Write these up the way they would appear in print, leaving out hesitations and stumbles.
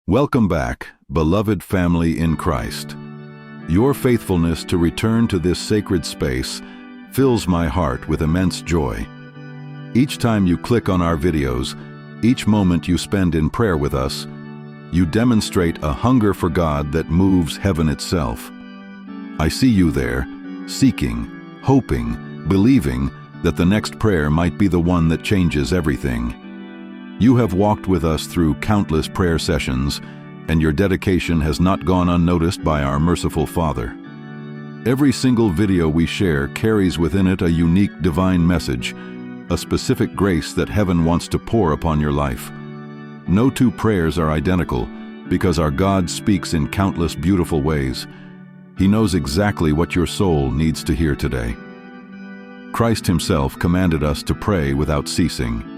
Welcome back, beloved family in Christ. Your faithfulness to return to this sacred space fills my heart with immense joy. Each time you click on our videos, each moment you spend in prayer with us, you demonstrate a hunger for God that moves heaven itself. I see you there, seeking, hoping, believing that the next prayer might be the one that changes everything. You have walked with us through countless prayer sessions, and your dedication has not gone unnoticed by our merciful Father. Every single video we share carries within it a unique divine message, a specific grace that heaven wants to pour upon your life. No two prayers are identical because our God speaks in countless beautiful ways. He knows exactly what your soul needs to hear today. Christ himself commanded us to pray without ceasing.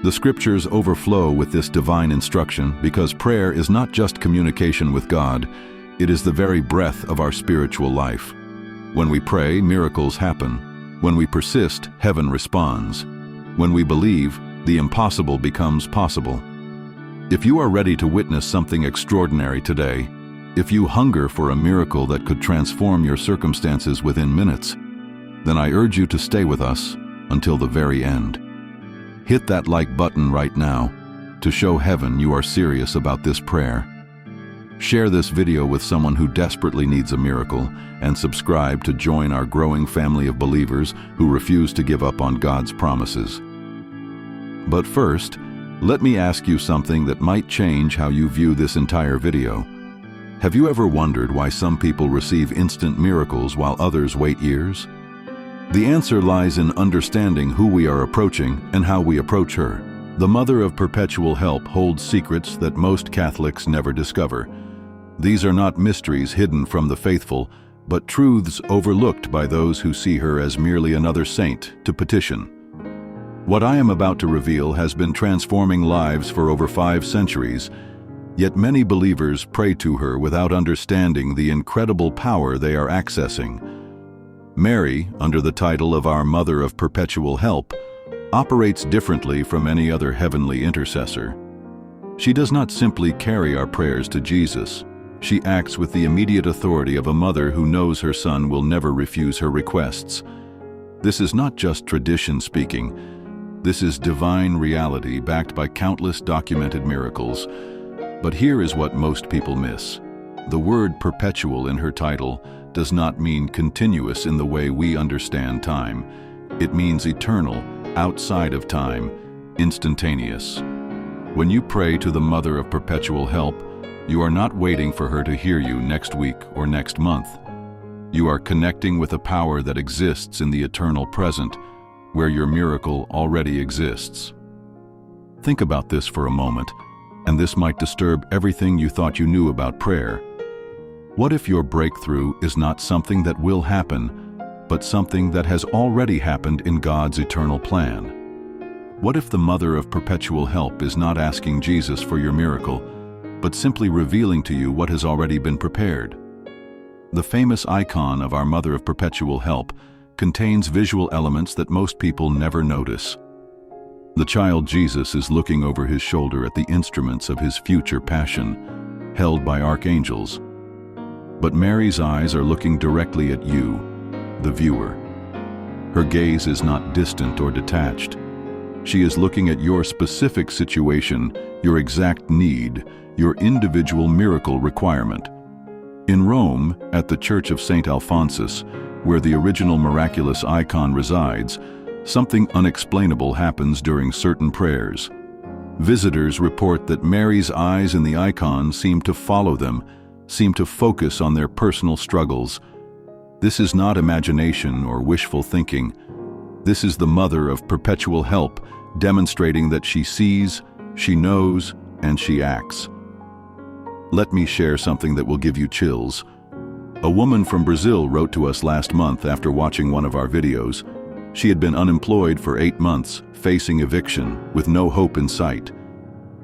The scriptures overflow with this divine instruction because prayer is not just communication with God, it is the very breath of our spiritual life. When we pray, miracles happen. When we persist, heaven responds. When we believe, the impossible becomes possible. If you are ready to witness something extraordinary today, if you hunger for a miracle that could transform your circumstances within minutes, then I urge you to stay with us until the very end. Hit that like button right now to show heaven you are serious about this prayer. Share this video with someone who desperately needs a miracle, and subscribe to join our growing family of believers who refuse to give up on God's promises. But first, let me ask you something that might change how you view this entire video. Have you ever wondered why some people receive instant miracles while others wait years? The answer lies in understanding who we are approaching and how we approach her. The Mother of Perpetual Help holds secrets that most Catholics never discover. These are not mysteries hidden from the faithful, but truths overlooked by those who see her as merely another saint to petition. What I am about to reveal has been transforming lives for over 5 centuries, yet many believers pray to her without understanding the incredible power they are accessing. Mary, under the title of our Mother of Perpetual Help, operates differently from any other heavenly intercessor. She does not simply carry our prayers to Jesus. She acts with the immediate authority of a mother who knows her son will never refuse her requests. This is not just tradition speaking. This is divine reality backed by countless documented miracles. But here is what most people miss. The word perpetual in her title does not mean continuous in the way we understand time. It means eternal, outside of time, instantaneous. When you pray to the Mother of Perpetual Help, you are not waiting for her to hear you next week or next month. You are connecting with a power that exists in the eternal present, where your miracle already exists. Think about this for a moment, and this might disturb everything you thought you knew about prayer. What if your breakthrough is not something that will happen, but something that has already happened in God's eternal plan? What if the Mother of Perpetual Help is not asking Jesus for your miracle, but simply revealing to you what has already been prepared? The famous icon of our Mother of Perpetual Help contains visual elements that most people never notice. The child Jesus is looking over his shoulder at the instruments of his future passion, held by archangels. But Mary's eyes are looking directly at you, the viewer. Her gaze is not distant or detached. She is looking at your specific situation, your exact need, your individual miracle requirement. In Rome, at the Church of St. Alphonsus, where the original miraculous icon resides, something unexplainable happens during certain prayers. Visitors report that Mary's eyes in the icon seem to follow them, seem to focus on their personal struggles. This is not imagination or wishful thinking. This is the Mother of Perpetual Help demonstrating that she sees, she knows, and she acts. Let me share something that will give you chills. A woman from Brazil wrote to us last month after watching one of our videos. She had been unemployed for 8 months, facing eviction, with no hope in sight.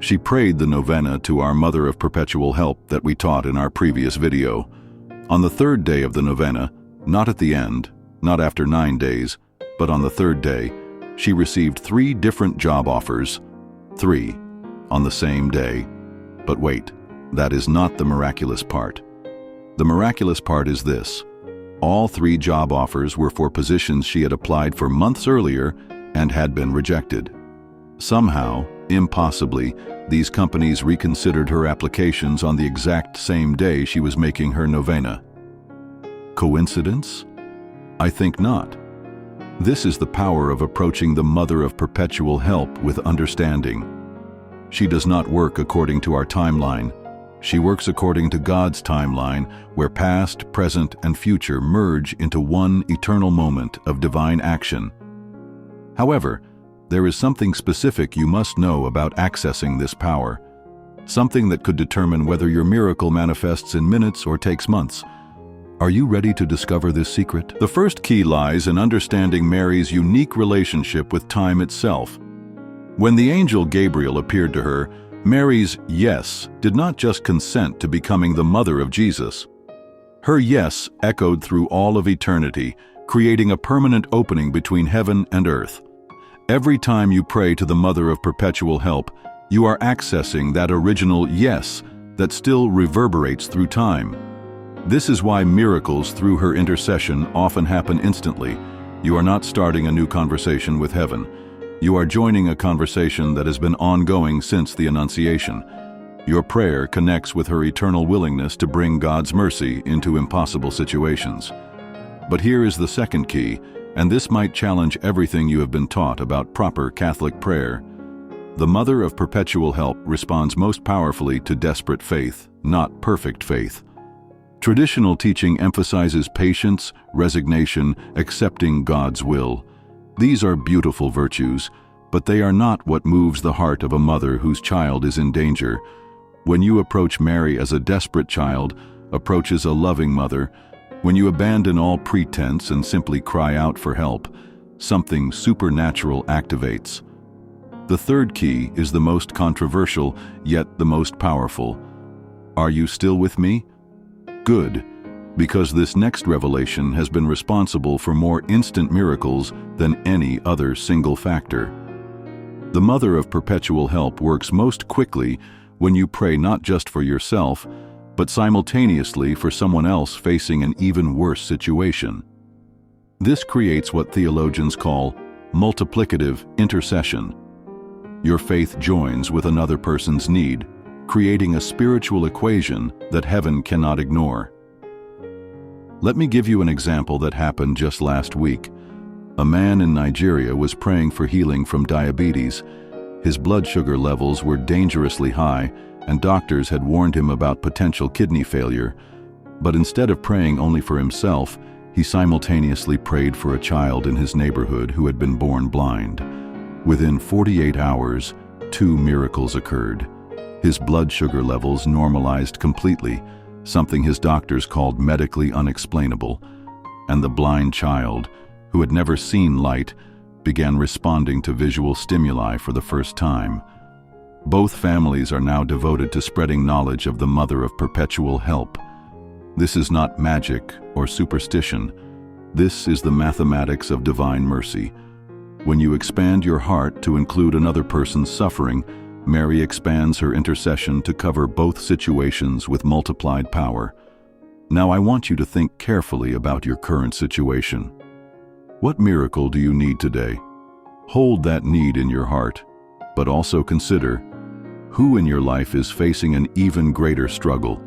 She prayed the novena to our Mother of Perpetual Help that we taught in our previous video. On the 3rd day of the novena, not at the end, not after 9 days, but on the 3rd day, she received 3 different job offers, 3, on the same day. But wait, that is not the miraculous part. The miraculous part is this. All 3 job offers were for positions she had applied for months earlier and had been rejected. Somehow, impossibly, these companies reconsidered her applications on the exact same day she was making her novena. Coincidence? I think not. This is the power of approaching the Mother of Perpetual Help with understanding. She does not work according to our timeline. She works according to God's timeline, where past, present, and future merge into one eternal moment of divine action. However, there is something specific you must know about accessing this power. Something that could determine whether your miracle manifests in minutes or takes months. Are you ready to discover this secret? The first key lies in understanding Mary's unique relationship with time itself. When the angel Gabriel appeared to her, Mary's yes did not just consent to becoming the mother of Jesus. Her yes echoed through all of eternity, creating a permanent opening between heaven and earth. Every time you pray to the Mother of Perpetual Help, you are accessing that original yes that still reverberates through time. This is why miracles through her intercession often happen instantly. You are not starting a new conversation with heaven. You are joining a conversation that has been ongoing since the Annunciation. Your prayer connects with her eternal willingness to bring God's mercy into impossible situations. But here is the second key, and this might challenge everything you have been taught about proper Catholic prayer. The Mother of Perpetual Help responds most powerfully to desperate faith, not perfect faith. Traditional teaching emphasizes patience, resignation, accepting God's will. These are beautiful virtues, but they are not what moves the heart of a mother whose child is in danger. When you approach Mary as a desperate child approaches a loving mother, when you abandon all pretense and simply cry out for help, something supernatural activates. The third key is the most controversial, yet the most powerful. Are you still with me? Good, because this next revelation has been responsible for more instant miracles than any other single factor. The Mother of Perpetual Help works most quickly when you pray not just for yourself, but simultaneously for someone else facing an even worse situation. This creates what theologians call multiplicative intercession. Your faith joins with another person's need, creating a spiritual equation that heaven cannot ignore. Let me give you an example that happened just last week. A man in Nigeria was praying for healing from diabetes. His blood sugar levels were dangerously high, and doctors had warned him about potential kidney failure. But instead of praying only for himself, he simultaneously prayed for a child in his neighborhood who had been born blind. Within 48 hours, 2 miracles occurred. His blood sugar levels normalized completely, something his doctors called medically unexplainable, and the blind child, who had never seen light, began responding to visual stimuli for the first time. Both families are now devoted to spreading knowledge of the Mother of Perpetual Help. This is not magic or superstition. This is the mathematics of divine mercy. When you expand your heart to include another person's suffering, Mary expands her intercession to cover both situations with multiplied power. Now I want you to think carefully about your current situation. What miracle do you need today? Hold that need in your heart, but also consider, who in your life is facing an even greater struggle?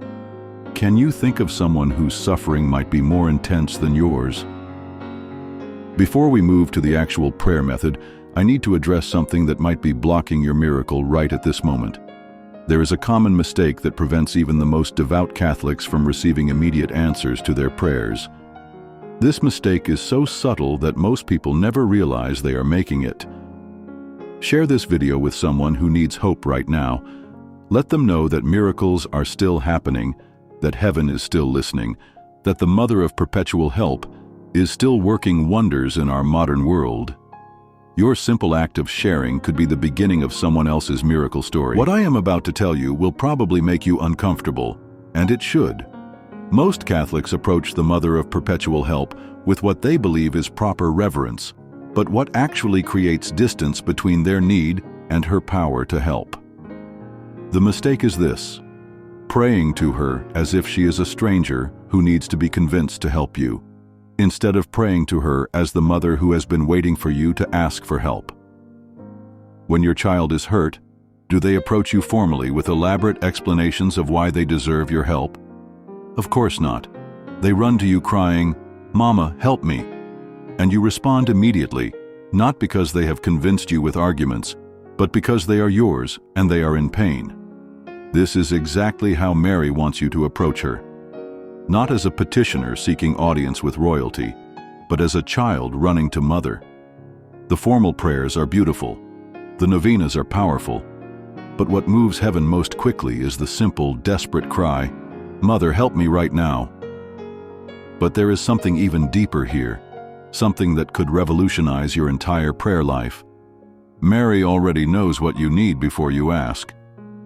Can you think of someone whose suffering might be more intense than yours? Before we move to the actual prayer method, I need to address something that might be blocking your miracle right at this moment. There is a common mistake that prevents even the most devout Catholics from receiving immediate answers to their prayers. This mistake is so subtle that most people never realize they are making it. Share this video with someone who needs hope right now. Let them know that miracles are still happening, that heaven is still listening, that the Mother of Perpetual Help is still working wonders in our modern world. Your simple act of sharing could be the beginning of someone else's miracle story. What I am about to tell you will probably make you uncomfortable, and it should. Most Catholics approach the Mother of Perpetual Help with what they believe is proper reverence, but what actually creates distance between their need and her power to help. The mistake is this: praying to her as if she is a stranger who needs to be convinced to help you, instead of praying to her as the mother who has been waiting for you to ask for help. When your child is hurt, do they approach you formally with elaborate explanations of why they deserve your help? Of course not. They run to you crying, "Mama, help me." And you respond immediately, not because they have convinced you with arguments, but because they are yours and they are in pain. This is exactly how Mary wants you to approach her. Not as a petitioner seeking audience with royalty, but as a child running to mother. The formal prayers are beautiful. The novenas are powerful. But what moves heaven most quickly is the simple, desperate cry, "Mother, help me right now." But there is something even deeper here, something that could revolutionize your entire prayer life. Mary already knows what you need before you ask.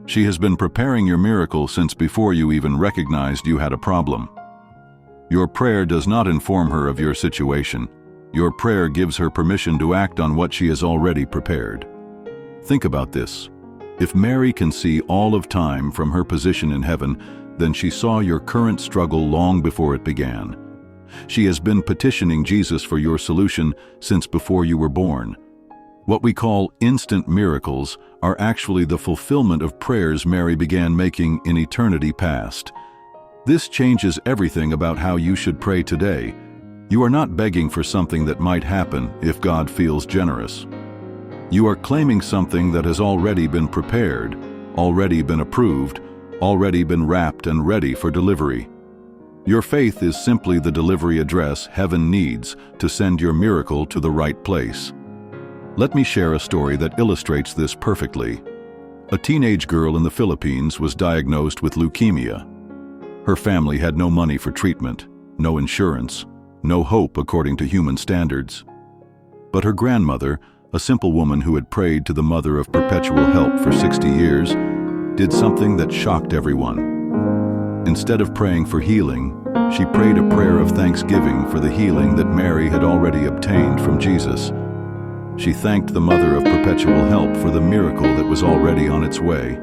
She has been preparing your miracle since before you even recognized you had a problem. Your prayer does not inform her of your situation. Your prayer gives her permission to act on what she has already prepared. Think about this. If Mary can see all of time from her position in heaven, then she saw your current struggle long before it began. She has been petitioning Jesus for your solution since before you were born. What we call instant miracles are actually the fulfillment of prayers Mary began making in eternity past. This changes everything about how you should pray today. You are not begging for something that might happen if God feels generous. You are claiming something that has already been prepared, already been approved, already been wrapped and ready for delivery. Your faith is simply the delivery address heaven needs to send your miracle to the right place. Let me share a story that illustrates this perfectly. A teenage girl in the Philippines was diagnosed with leukemia. Her family had no money for treatment, no insurance, no hope according to human standards. But her grandmother, a simple woman who had prayed to the Mother of Perpetual Help for 60 years, did something that shocked everyone. Instead of praying for healing, she prayed a prayer of thanksgiving for the healing that Mary had already obtained from Jesus. She thanked the Mother of Perpetual Help for the miracle that was already on its way.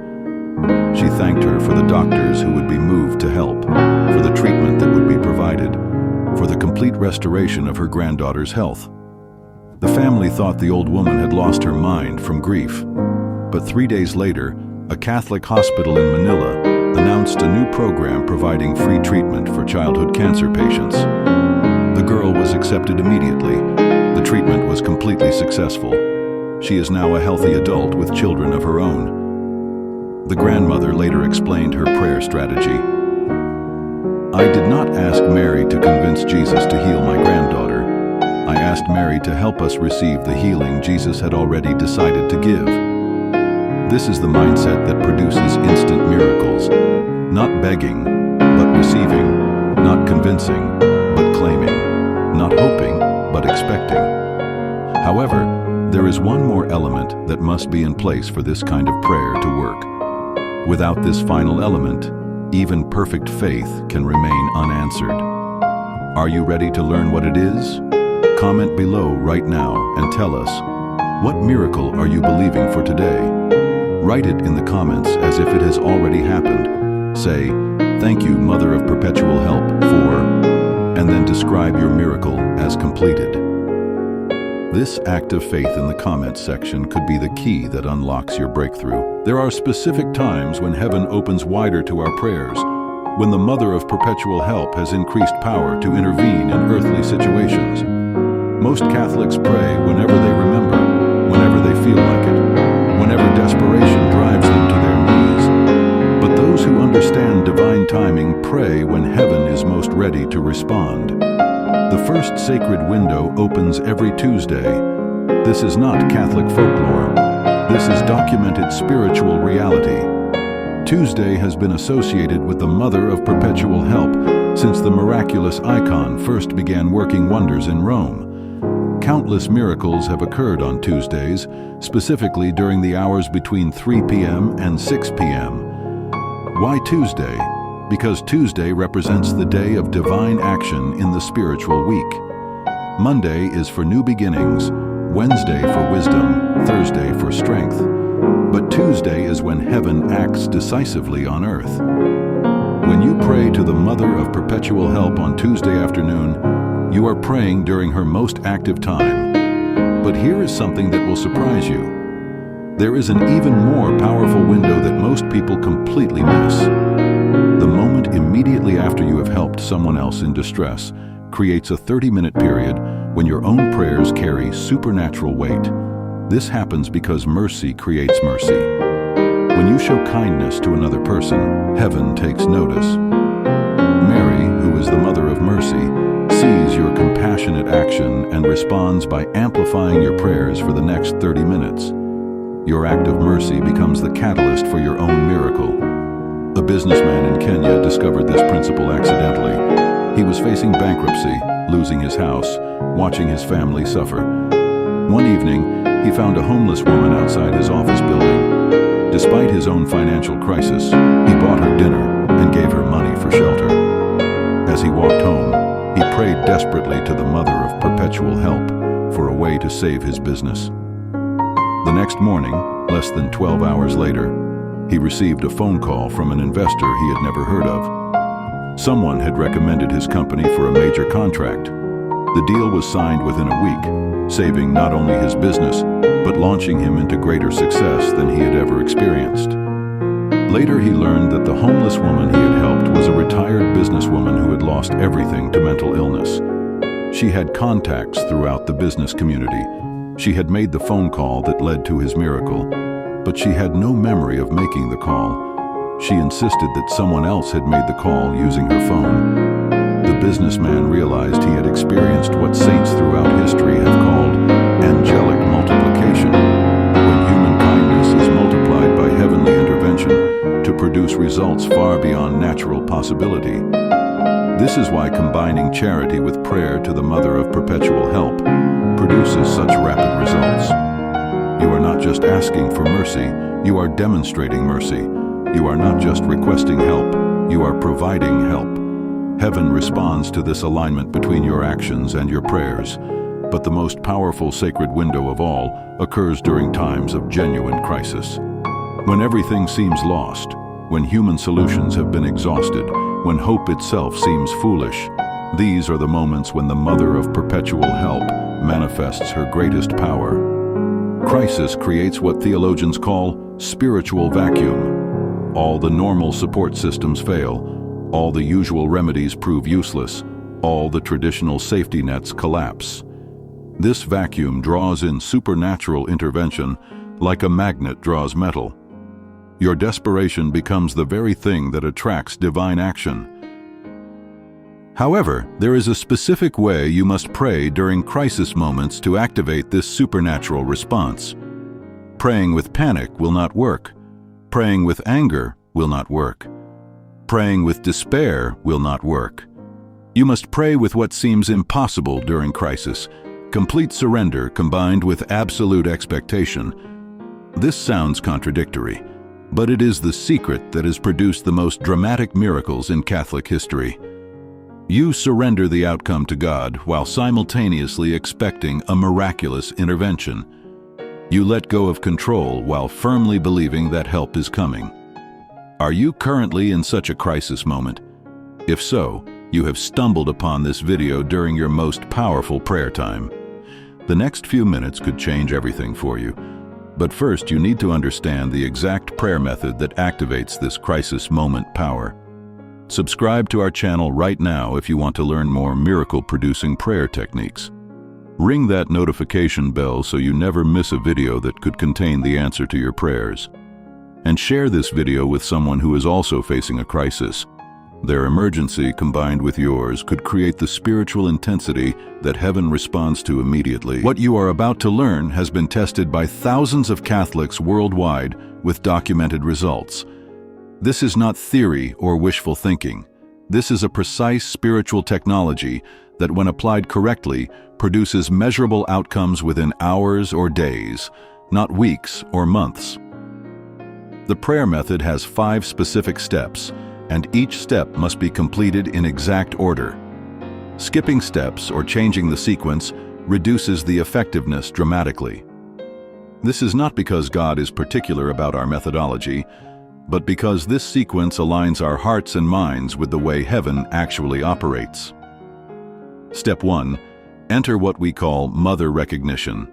She thanked her for the doctors who would be moved to help, for the treatment that would be provided, for the complete restoration of her granddaughter's health. The family thought the old woman had lost her mind from grief. But 3 days later, a Catholic hospital in Manila announced a new program providing free treatment for childhood cancer patients. The girl was accepted immediately. The treatment was completely successful. She is now a healthy adult with children of her own. The grandmother later explained her prayer strategy. "I did not ask Mary to convince Jesus to heal my granddaughter. I asked Mary to help us receive the healing Jesus had already decided to give." This is the mindset that produces instant miracles. Not begging, but receiving. Not convincing, but claiming. Not hoping, but expecting. However, there is one more element that must be in place for this kind of prayer to work. Without this final element, even perfect faith can remain unanswered. Are you ready to learn what it is? Comment below right now and tell us, what miracle are you believing for today? Write it in the comments as if it has already happened. Say, "Thank you, Mother of Perpetual Help, for," and then describe your miracle as completed. This act of faith in the comments section could be the key that unlocks your breakthrough. There are specific times when heaven opens wider to our prayers, when the Mother of Perpetual Help has increased power to intervene in earthly situations. Most Catholics pray whenever they remember, whenever they feel like it, whenever desperation drives them to their knees. But those who understand divine timing pray when heaven is most ready to respond. The first sacred window opens every Tuesday. This is not Catholic folklore. This is documented spiritual reality. Tuesday has been associated with the Mother of Perpetual Help since the miraculous icon first began working wonders in Rome. Countless miracles have occurred on Tuesdays, specifically during the hours between 3 p.m. and 6 p.m. Why Tuesday? Because Tuesday represents the day of divine action in the spiritual week. Monday is for new beginnings, Wednesday for wisdom, Thursday for strength. But Tuesday is when heaven acts decisively on earth. When you pray to the Mother of Perpetual Help on Tuesday afternoon, you are praying during her most active time. But here is something that will surprise you. There is an even more powerful window that most people completely miss. The moment immediately after you have helped someone else in distress creates a 30-minute period when your own prayers carry supernatural weight. This happens because mercy creates mercy. When you show kindness to another person, heaven takes notice. Mary, who is the Mother of Mercy, sees your compassionate action and responds by amplifying your prayers for the next 30 minutes. Your act of mercy becomes the catalyst for your own miracle. A businessman in Kenya discovered this principle accidentally. He was facing bankruptcy, losing his house, watching his family suffer. One evening, he found a homeless woman outside his office building. Despite his own financial crisis, he bought her dinner and gave her money for shelter. As he walked home, he prayed desperately to the Mother of Perpetual Help for a way to save his business. The next morning, less than 12 hours later, he received a phone call from an investor he had never heard of. Someone had recommended his company for a major contract. The deal was signed within a week, saving not only his business, but launching him into greater success than he had ever experienced. Later, he learned that the homeless woman he had helped was a retired businesswoman who had lost everything to mental illness. She had contacts throughout the business community. She had made the phone call that led to his miracle, but she had no memory of making the call. She insisted that someone else had made the call using her phone. The businessman realized he had experienced what saints throughout history have called angelic multiplication, when human kindness is multiplied by heavenly intervention to produce results far beyond natural possibility. This is why combining charity with prayer to the Mother of Perpetual Help produces such rapid results. You are not just asking for mercy, you are demonstrating mercy. You are not just requesting help, you are providing help. Heaven responds to this alignment between your actions and your prayers, but the most powerful sacred window of all occurs during times of genuine crisis. When everything seems lost, when human solutions have been exhausted, when hope itself seems foolish, these are the moments when the Mother of Perpetual Help manifests her greatest power. Crisis creates what theologians call spiritual vacuum. All the normal support systems fail, all the usual remedies prove useless, all the traditional safety nets collapse. This vacuum draws in supernatural intervention like a magnet draws metal. Your desperation becomes the very thing that attracts divine action. However, there is a specific way you must pray during crisis moments to activate this supernatural response. Praying with panic will not work. Praying with anger will not work. Praying with despair will not work. You must pray with what seems impossible during crisis, complete surrender combined with absolute expectation. This sounds contradictory, but it is the secret that has produced the most dramatic miracles in Catholic history. You surrender the outcome to God while simultaneously expecting a miraculous intervention. You let go of control while firmly believing that help is coming. Are you currently in such a crisis moment? If so, you have stumbled upon this video during your most powerful prayer time. The next few minutes could change everything for you. But first, you need to understand the exact prayer method that activates this crisis moment power. Subscribe to our channel right now if you want to learn more miracle-producing prayer techniques. Ring that notification bell so you never miss a video that could contain the answer to your prayers. And share this video with someone who is also facing a crisis. Their emergency combined with yours could create the spiritual intensity that heaven responds to immediately. What you are about to learn has been tested by thousands of Catholics worldwide with documented results. This is not theory or wishful thinking. This is a precise spiritual technology that, when applied correctly, produces measurable outcomes within hours or days, not weeks or months. The prayer method has 5 specific steps, and each step must be completed in exact order. Skipping steps or changing the sequence reduces the effectiveness dramatically. This is not because God is particular about our methodology, but because this sequence aligns our hearts and minds with the way heaven actually operates. Step 1. Enter what we call mother recognition.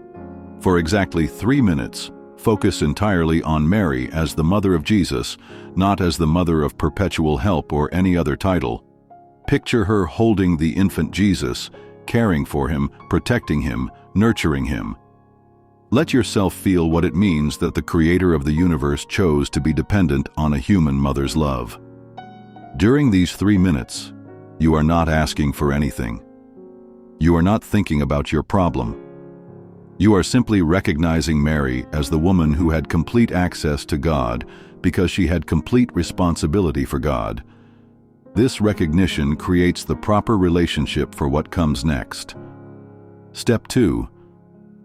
For exactly 3 minutes, focus entirely on Mary as the mother of Jesus, not as the mother of Perpetual Help or any other title. Picture her holding the infant Jesus, caring for him, protecting him, nurturing him. Let yourself feel what it means that the Creator of the universe chose to be dependent on a human mother's love. During these 3 minutes, you are not asking for anything. You are not thinking about your problem. You are simply recognizing Mary as the woman who had complete access to God because she had complete responsibility for God. This recognition creates the proper relationship for what comes next. Step 2.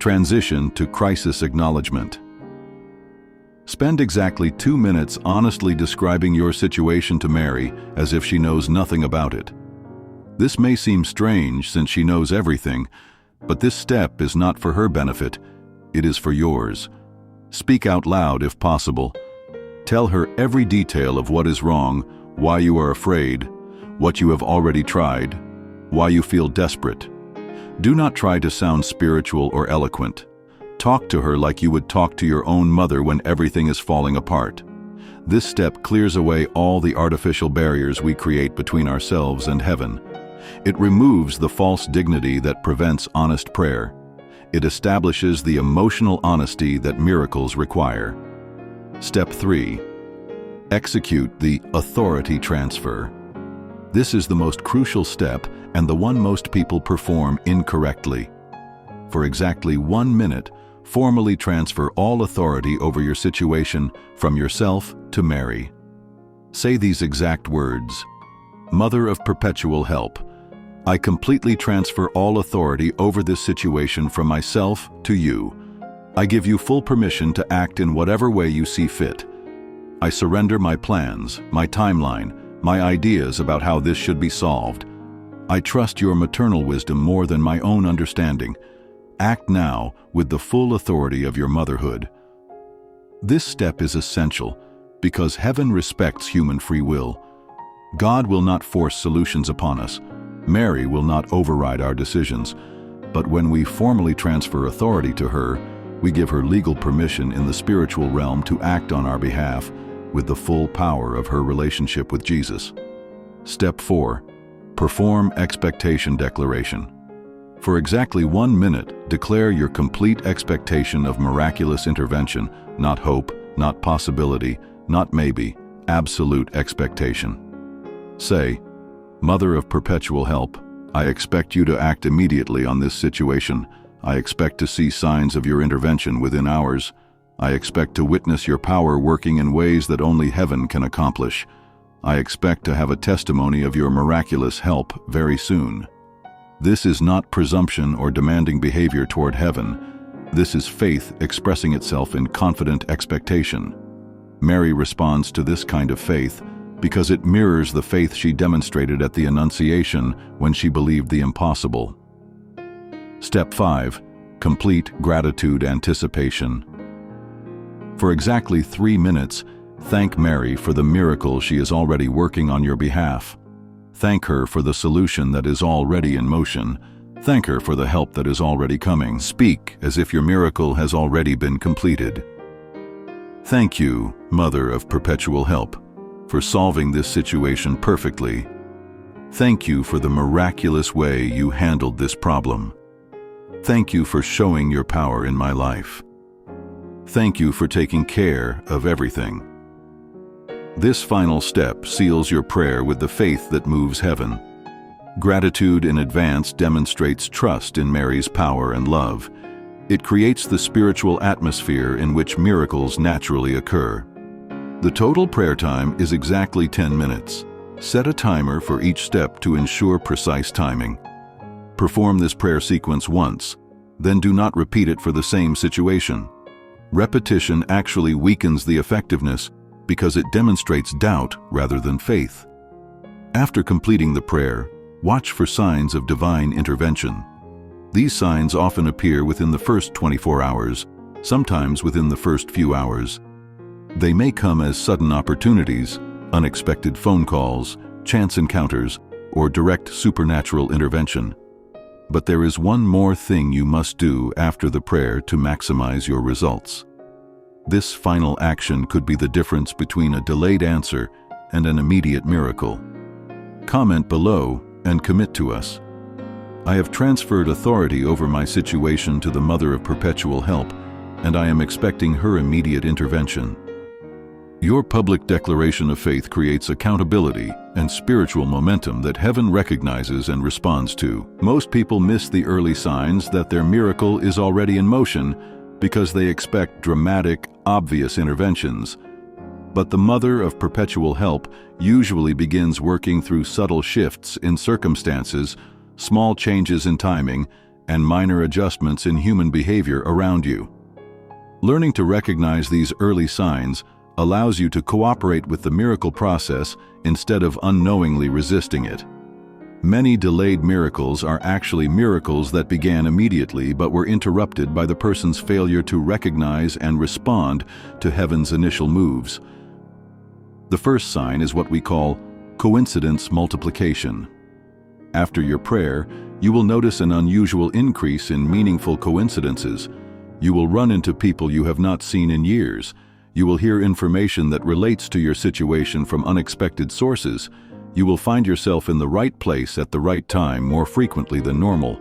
Transition to crisis acknowledgement. Spend exactly 2 minutes honestly describing your situation to Mary as if she knows nothing about it. This may seem strange since she knows everything, but this step is not for her benefit, it is for yours. Speak out loud if possible. Tell her every detail of what is wrong, why you are afraid, what you have already tried, why you feel desperate. Do not try to sound spiritual or eloquent. Talk to her like you would talk to your own mother when everything is falling apart. This step clears away all the artificial barriers we create between ourselves and heaven. It removes the false dignity that prevents honest prayer. It establishes the emotional honesty that miracles require. Step 3. Execute the authority transfer. This is the most crucial step and the one most people perform incorrectly. For exactly 1 minute, formally transfer all authority over your situation from yourself to Mary. Say these exact words: Mother of Perpetual Help, I completely transfer all authority over this situation from myself to you. I give you full permission to act in whatever way you see fit. I surrender my plans, my timeline, my ideas about how this should be solved. I trust your maternal wisdom more than my own understanding. Act now with the full authority of your motherhood. This step is essential because heaven respects human free will. God will not force solutions upon us. Mary will not override our decisions. But when we formally transfer authority to her, we give her legal permission in the spiritual realm to act on our behalf with the full power of her relationship with Jesus. Step 4. Perform expectation declaration. For exactly 1 minute, declare your complete expectation of miraculous intervention, not hope, not possibility, not maybe, absolute expectation. Say, Mother of Perpetual Help, I expect you to act immediately on this situation. I expect to see signs of your intervention within hours. I expect to witness your power working in ways that only heaven can accomplish. I expect to have a testimony of your miraculous help very soon. This is not presumption or demanding behavior toward heaven. This is faith expressing itself in confident expectation. Mary responds to this kind of faith because it mirrors the faith she demonstrated at the Annunciation when she believed the impossible. Step 5. Complete gratitude anticipation. For exactly 3 minutes, thank Mary for the miracle she is already working on your behalf. Thank her for the solution that is already in motion. Thank her for the help that is already coming. Speak as if your miracle has already been completed. Thank you, Mother of Perpetual Help, for solving this situation perfectly. Thank you for the miraculous way you handled this problem. Thank you for showing your power in my life. Thank you for taking care of everything. This final step seals your prayer with the faith that moves heaven. Gratitude in advance demonstrates trust in Mary's power and love. It creates the spiritual atmosphere in which miracles naturally occur. The total prayer time is exactly 10 minutes. Set a timer for each step to ensure precise timing. Perform this prayer sequence once, then do not repeat it for the same situation. Repetition actually weakens the effectiveness because it demonstrates doubt rather than faith. After completing the prayer, watch for signs of divine intervention. These signs often appear within the first 24 hours, sometimes within the first few hours. They may come as sudden opportunities, unexpected phone calls, chance encounters, or direct supernatural intervention. But there is one more thing you must do after the prayer to maximize your results. This final action could be the difference between a delayed answer and an immediate miracle. Comment below and commit to us. I have transferred authority over my situation to the Mother of Perpetual Help, and I am expecting her immediate intervention. Your public declaration of faith creates accountability and spiritual momentum that heaven recognizes and responds to. Most people miss the early signs that their miracle is already in motion because they expect dramatic, obvious interventions. But the Mother of Perpetual Help usually begins working through subtle shifts in circumstances, small changes in timing, and minor adjustments in human behavior around you. Learning to recognize these early signs allows you to cooperate with the miracle process instead of unknowingly resisting it. Many delayed miracles are actually miracles that began immediately but were interrupted by the person's failure to recognize and respond to heaven's initial moves. The first sign is what we call coincidence multiplication. After your prayer, you will notice an unusual increase in meaningful coincidences. You will run into people you have not seen in years. You will hear information that relates to your situation from unexpected sources. You will find yourself in the right place at the right time more frequently than normal.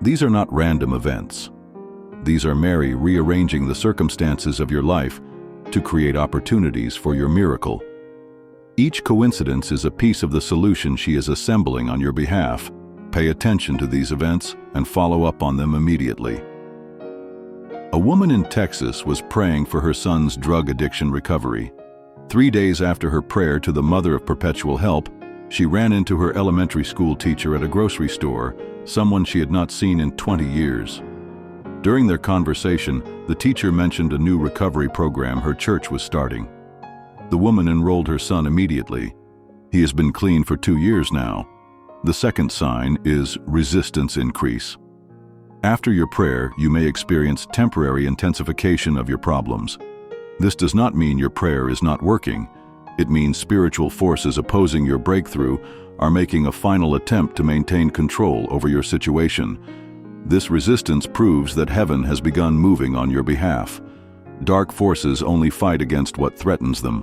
These are not random events. These are Mary rearranging the circumstances of your life to create opportunities for your miracle. Each coincidence is a piece of the solution she is assembling on your behalf. Pay attention to these events and follow up on them immediately. A woman in Texas was praying for her son's drug addiction recovery. 3 days after her prayer to the Mother of Perpetual Help, she ran into her elementary school teacher at a grocery store, someone she had not seen in 20 years. During their conversation, the teacher mentioned a new recovery program her church was starting. The woman enrolled her son immediately. He has been clean for 2 years now. The second sign is resistance increase. After your prayer, you may experience temporary intensification of your problems. This does not mean your prayer is not working. It means spiritual forces opposing your breakthrough are making a final attempt to maintain control over your situation. This resistance proves that heaven has begun moving on your behalf. Dark forces only fight against what threatens them.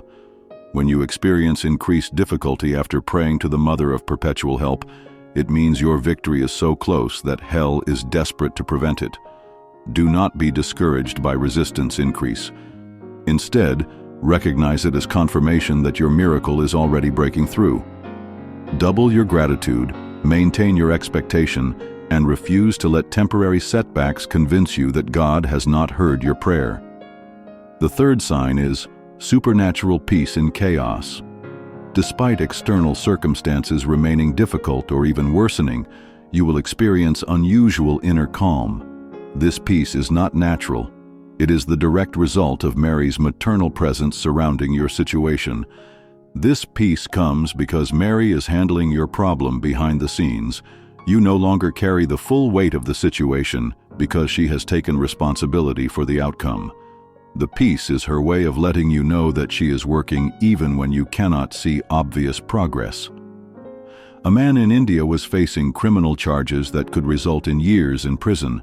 When you experience increased difficulty after praying to the Mother of Perpetual Help, it means your victory is so close that hell is desperate to prevent it. Do not be discouraged by resistance increase. Instead, recognize it as confirmation that your miracle is already breaking through. Double your gratitude, maintain your expectation, and refuse to let temporary setbacks convince you that God has not heard your prayer. The third sign is supernatural peace in chaos. Despite external circumstances remaining difficult or even worsening, you will experience unusual inner calm. This peace is not natural. It is the direct result of Mary's maternal presence surrounding your situation. This peace comes because Mary is handling your problem behind the scenes. You no longer carry the full weight of the situation because she has taken responsibility for the outcome. The peace is her way of letting you know that she is working even when you cannot see obvious progress. A man in India was facing criminal charges that could result in years in prison.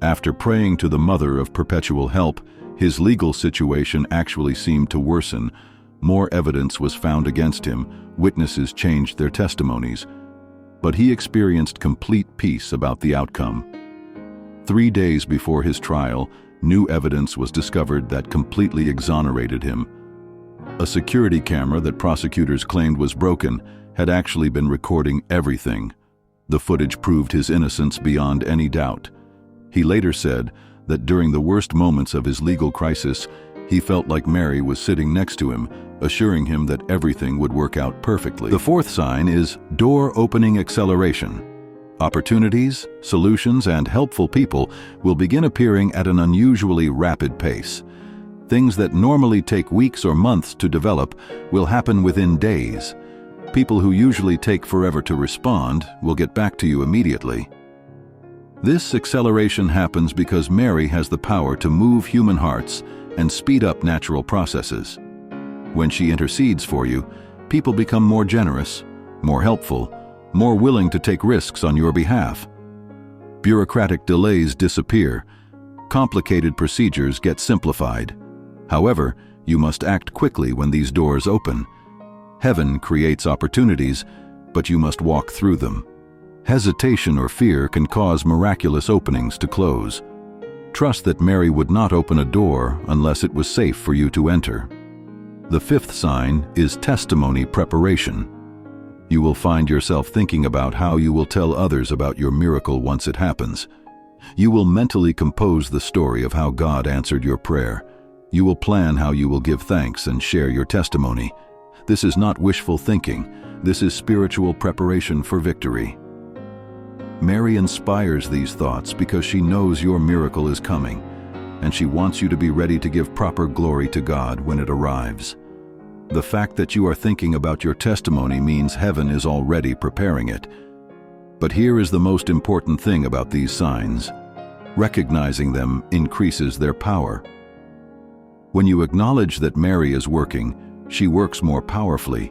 After praying to the Mother of Perpetual Help, his legal situation actually seemed to worsen. More evidence was found against him, witnesses changed their testimonies, but he experienced complete peace about the outcome. 3 days before his trial, new evidence was discovered that completely exonerated him. A security camera that prosecutors claimed was broken had actually been recording everything. The footage proved his innocence beyond any doubt. He later said that during the worst moments of his legal crisis, he felt like Mary was sitting next to him, assuring him that everything would work out perfectly. The fourth sign is door-opening acceleration. Opportunities, solutions, and helpful people will begin appearing at an unusually rapid pace. Things that normally take weeks or months to develop will happen within days. People who usually take forever to respond will get back to you immediately. This acceleration happens because Mary has the power to move human hearts and speed up natural processes. When she intercedes for you, people become more generous, more helpful, more willing to take risks on your behalf. Bureaucratic delays disappear. Complicated procedures get simplified. However, you must act quickly when these doors open. Heaven creates opportunities, but you must walk through them. Hesitation or fear can cause miraculous openings to close. Trust that Mary would not open a door unless it was safe for you to enter. The fifth sign is testimony preparation. You will find yourself thinking about how you will tell others about your miracle once it happens. You will mentally compose the story of how God answered your prayer. You will plan how you will give thanks and share your testimony. This is not wishful thinking. This is spiritual preparation for victory. Mary inspires these thoughts because she knows your miracle is coming, and she wants you to be ready to give proper glory to God when it arrives. The fact that you are thinking about your testimony means heaven is already preparing it. But here is the most important thing about these signs. Recognizing them increases their power. When you acknowledge that Mary is working, she works more powerfully.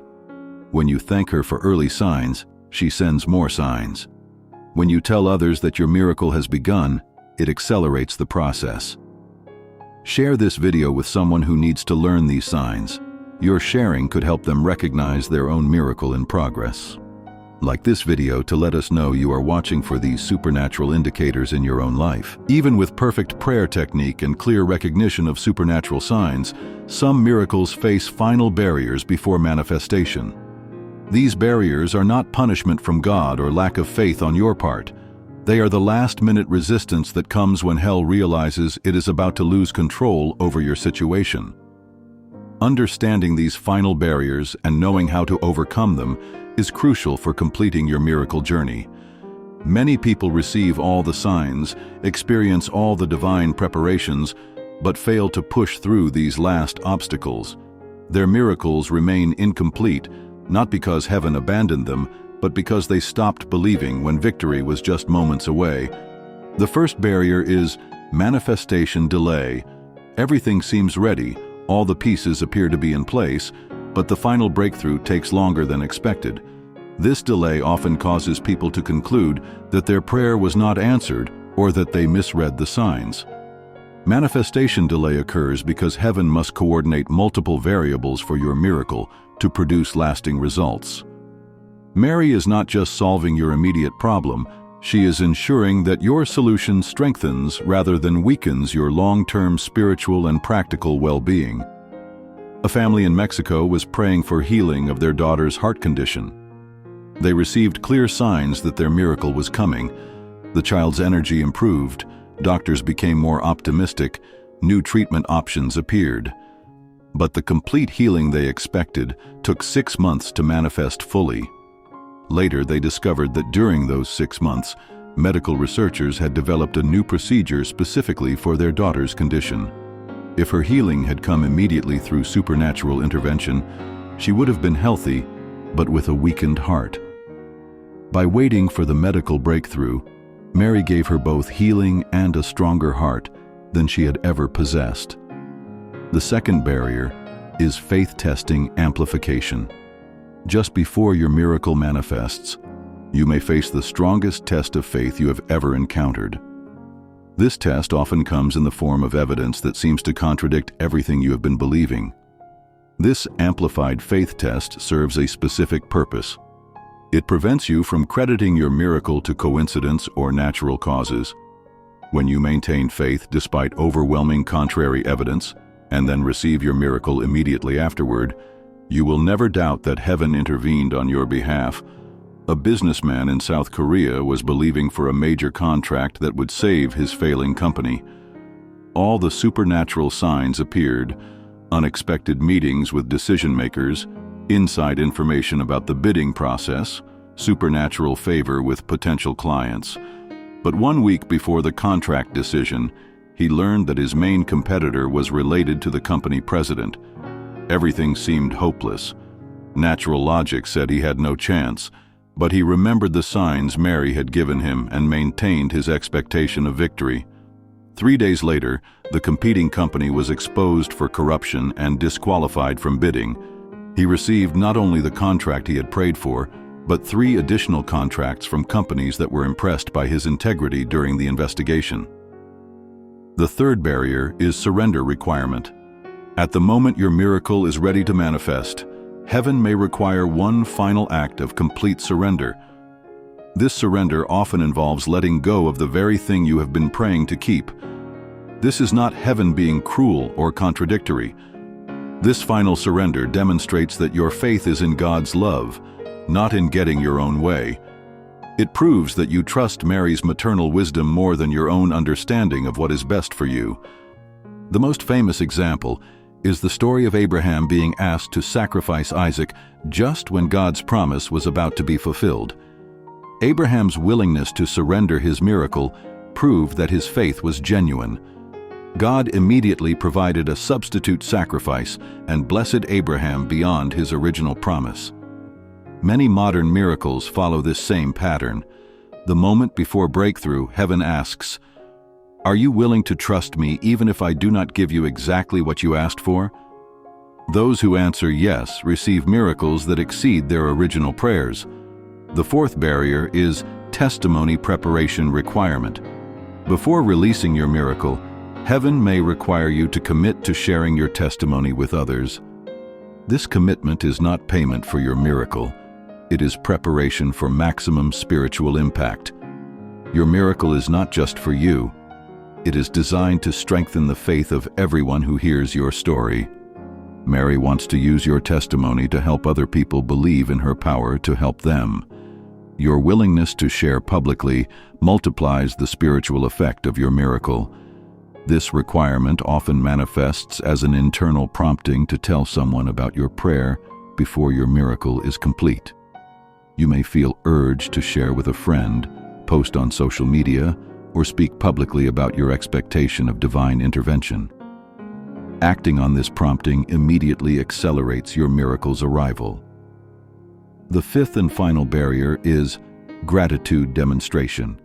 When you thank her for early signs, she sends more signs. When you tell others that your miracle has begun, it accelerates the process. Share this video with someone who needs to learn these signs. Your sharing could help them recognize their own miracle in progress. Like this video to let us know you are watching for these supernatural indicators in your own life. Even with perfect prayer technique and clear recognition of supernatural signs, some miracles face final barriers before manifestation. These barriers are not punishment from God or lack of faith on your part. They are the last-minute resistance that comes when hell realizes it is about to lose control over your situation. Understanding these final barriers and knowing how to overcome them is crucial for completing your miracle journey. Many people receive all the signs, experience all the divine preparations, but fail to push through these last obstacles. Their miracles remain incomplete, not because heaven abandoned them, but because they stopped believing when victory was just moments away. The first barrier is manifestation delay. Everything seems ready, all the pieces appear to be in place, but the final breakthrough takes longer than expected. This delay often causes people to conclude that their prayer was not answered or that they misread the signs. Manifestation delay occurs because heaven must coordinate multiple variables for your miracle to produce lasting results. Mary is not just solving your immediate problem, she is ensuring that your solution strengthens rather than weakens your long-term spiritual and practical well-being. A family in Mexico was praying for healing of their daughter's heart condition. They received clear signs that their miracle was coming. The child's energy improved, doctors became more optimistic, new treatment options appeared. But the complete healing they expected took 6 months to manifest fully. Later, they discovered that during those 6 months, medical researchers had developed a new procedure specifically for their daughter's condition. If her healing had come immediately through supernatural intervention, she would have been healthy, but with a weakened heart. By waiting for the medical breakthrough, Mary gave her both healing and a stronger heart than she had ever possessed. The second barrier is faith testing amplification. Just before your miracle manifests, you may face the strongest test of faith you have ever encountered. This test often comes in the form of evidence that seems to contradict everything you have been believing. This amplified faith test serves a specific purpose. It prevents you from crediting your miracle to coincidence or natural causes. When you maintain faith despite overwhelming contrary evidence, and then receive your miracle immediately afterward, you will never doubt that heaven intervened on your behalf. A businessman in South Korea was believing for a major contract that would save his failing company. All the supernatural signs appeared: unexpected meetings with decision-makers, inside information about the bidding process, supernatural favor with potential clients. But 1 week before the contract decision, he learned that his main competitor was related to the company president. Everything seemed hopeless. Natural logic said he had no chance, But he remembered the signs Mary had given him and maintained his expectation of victory. 3 days later, the competing company was exposed for corruption and disqualified from bidding. He received not only the contract he had prayed for, but 3 additional contracts from companies that were impressed by his integrity during the investigation. The third barrier is surrender requirement. At the moment your miracle is ready to manifest, heaven may require one final act of complete surrender. This surrender often involves letting go of the very thing you have been praying to keep. This is not heaven being cruel or contradictory. This final surrender demonstrates that your faith is in God's love, not in getting your own way. It proves that you trust Mary's maternal wisdom more than your own understanding of what is best for you. The most famous example is the story of Abraham being asked to sacrifice Isaac just when God's promise was about to be fulfilled. Abraham's willingness to surrender his miracle proved that his faith was genuine. God immediately provided a substitute sacrifice and blessed Abraham beyond his original promise. Many modern miracles follow this same pattern. The moment before breakthrough, heaven asks, "Are you willing to trust me even if I do not give you exactly what you asked for?" Those who answer yes receive miracles that exceed their original prayers. The fourth barrier is testimony preparation requirement. Before releasing your miracle, heaven may require you to commit to sharing your testimony with others. This commitment is not payment for your miracle. It is preparation for maximum spiritual impact. Your miracle is not just for you. It is designed to strengthen the faith of everyone who hears your story. Mary wants to use your testimony to help other people believe in her power to help them. Your willingness to share publicly multiplies the spiritual effect of your miracle. This requirement often manifests as an internal prompting to tell someone about your prayer before your miracle is complete. You may feel urged to share with a friend, post on social media, or speak publicly about your expectation of divine intervention. Acting on this prompting immediately accelerates your miracle's arrival. The fifth and final barrier is gratitude demonstration.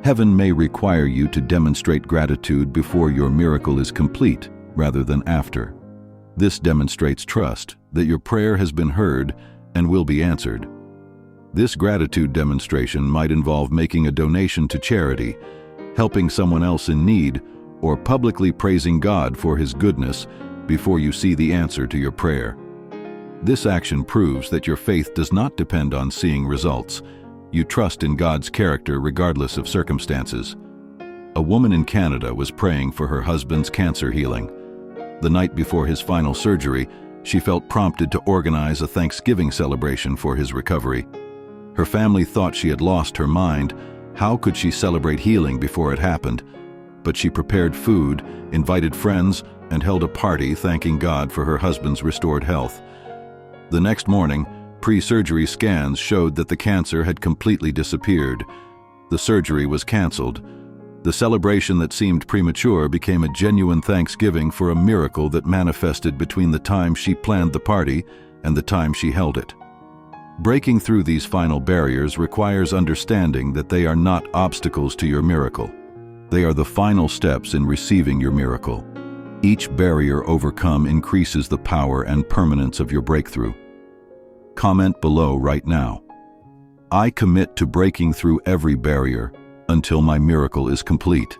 Heaven may require you to demonstrate gratitude before your miracle is complete, rather than after. This demonstrates trust that your prayer has been heard and will be answered. This gratitude demonstration might involve making a donation to charity, helping someone else in need, or publicly praising God for His goodness before you see the answer to your prayer. This action proves that your faith does not depend on seeing results. You trust in God's character regardless of circumstances. A woman in Canada was praying for her husband's cancer healing. The night before his final surgery, she felt prompted to organize a Thanksgiving celebration for his recovery. Her family thought she had lost her mind. How could she celebrate healing before it happened? But she prepared food, invited friends, and held a party thanking God for her husband's restored health. The next morning, pre-surgery scans showed that the cancer had completely disappeared. The surgery was canceled. The celebration that seemed premature became a genuine thanksgiving for a miracle that manifested between the time she planned the party and the time she held it. Breaking through these final barriers requires understanding that they are not obstacles to your miracle. They are the final steps in receiving your miracle. Each barrier overcome increases the power and permanence of your breakthrough. Comment below right now. I commit to breaking through every barrier until my miracle is complete.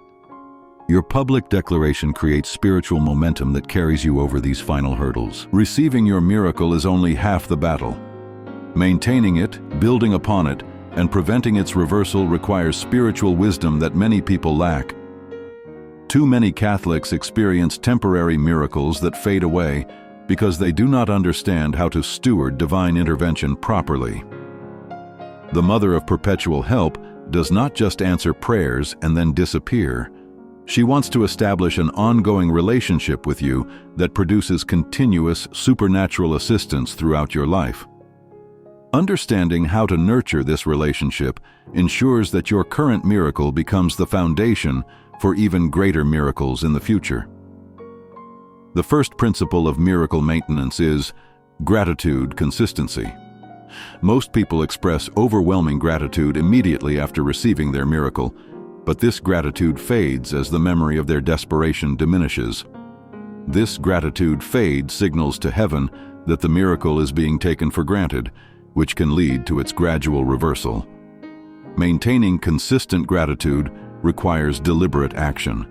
Your public declaration creates spiritual momentum that carries you over these final hurdles. Receiving your miracle is only half the battle. Maintaining it, building upon it, and preventing its reversal requires spiritual wisdom that many people lack. Too many Catholics experience temporary miracles that fade away because they do not understand how to steward divine intervention properly. The Mother of Perpetual Help does not just answer prayers and then disappear. She wants to establish an ongoing relationship with you that produces continuous supernatural assistance throughout your life. Understanding how to nurture this relationship ensures that your current miracle becomes the foundation for even greater miracles in the future. The first principle of miracle maintenance is gratitude consistency. Most people express overwhelming gratitude immediately after receiving their miracle, but this gratitude fades as the memory of their desperation diminishes. This gratitude fade signals to heaven that the miracle is being taken for granted, which can lead to its gradual reversal. Maintaining consistent gratitude requires deliberate action.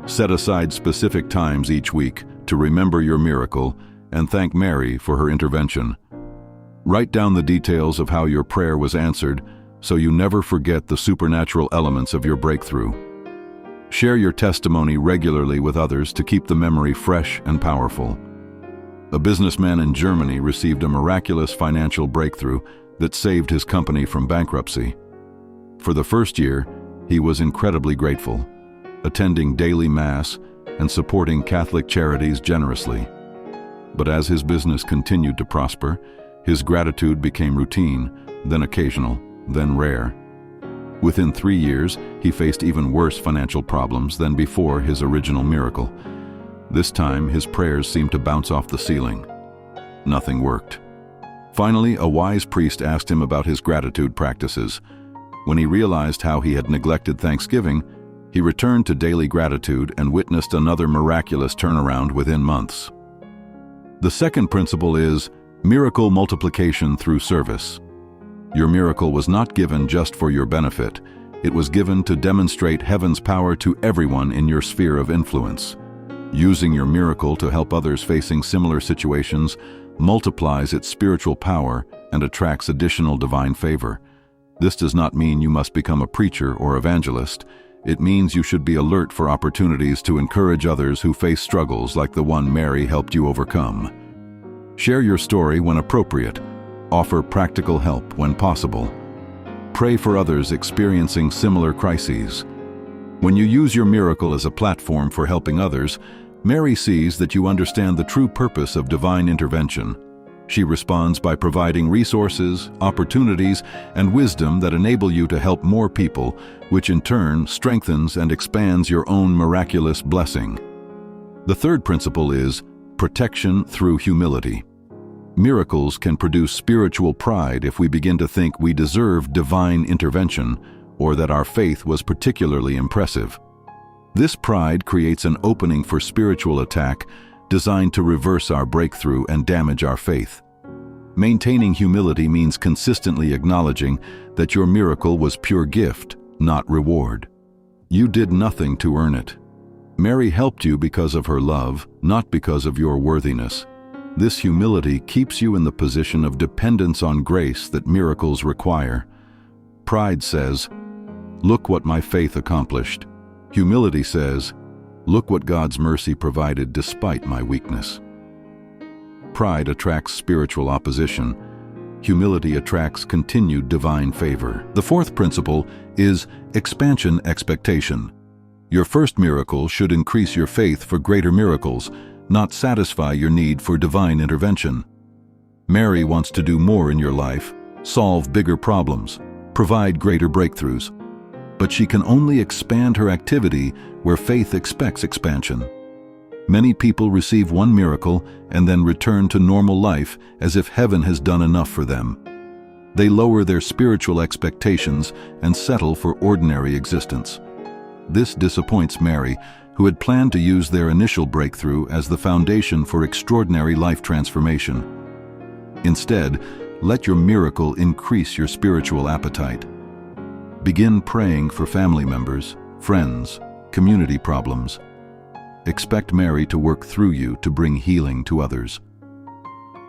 Set aside specific times each week to remember your miracle and thank Mary for her intervention. Write down the details of how your prayer was answered so you never forget the supernatural elements of your breakthrough. Share your testimony regularly with others to keep the memory fresh and powerful. A businessman in Germany received a miraculous financial breakthrough that saved his company from bankruptcy. For the first year, he was incredibly grateful, attending daily Mass and supporting Catholic charities generously. But as his business continued to prosper, his gratitude became routine, then occasional, then rare. Within 3 years, he faced even worse financial problems than before his original miracle. This time, his prayers seemed to bounce off the ceiling. Nothing worked. Finally, a wise priest asked him about his gratitude practices. When he realized how he had neglected Thanksgiving, he returned to daily gratitude and witnessed another miraculous turnaround within months. The second principle is miracle multiplication through service. Your miracle was not given just for your benefit. It was given to demonstrate heaven's power to everyone in your sphere of influence. Using your miracle to help others facing similar situations multiplies its spiritual power and attracts additional divine favor. This does not mean you must become a preacher or evangelist. It means you should be alert for opportunities to encourage others who face struggles like the one Mary helped you overcome. Share your story when appropriate. Offer practical help when possible. Pray for others experiencing similar crises. When you use your miracle as a platform for helping others, Mary sees that you understand the true purpose of divine intervention. She responds by providing resources, opportunities, and wisdom that enable you to help more people, which in turn strengthens and expands your own miraculous blessing. The third principle is protection through humility. Miracles can produce spiritual pride if we begin to think we deserve divine intervention or that our faith was particularly impressive. This pride creates an opening for spiritual attack designed to reverse our breakthrough and damage our faith. Maintaining humility means consistently acknowledging that your miracle was pure gift, not reward. You did nothing to earn it. Mary helped you because of her love, not because of your worthiness. This humility keeps you in the position of dependence on grace that miracles require. Pride says, "Look what my faith accomplished." Humility says, "Look what God's mercy provided despite my weakness." Pride attracts spiritual opposition. Humility attracts continued divine favor. The fourth principle is expansion expectation. Your first miracle should increase your faith for greater miracles, not satisfy your need for divine intervention. Mary wants to do more in your life, solve bigger problems, provide greater breakthroughs. But she can only expand her activity where faith expects expansion. Many people receive one miracle and then return to normal life as if heaven has done enough for them. They lower their spiritual expectations and settle for ordinary existence. This disappoints Mary, who had planned to use their initial breakthrough as the foundation for extraordinary life transformation. Instead, let your miracle increase your spiritual appetite. Begin praying for family members, friends, community problems. Expect Mary to work through you to bring healing to others.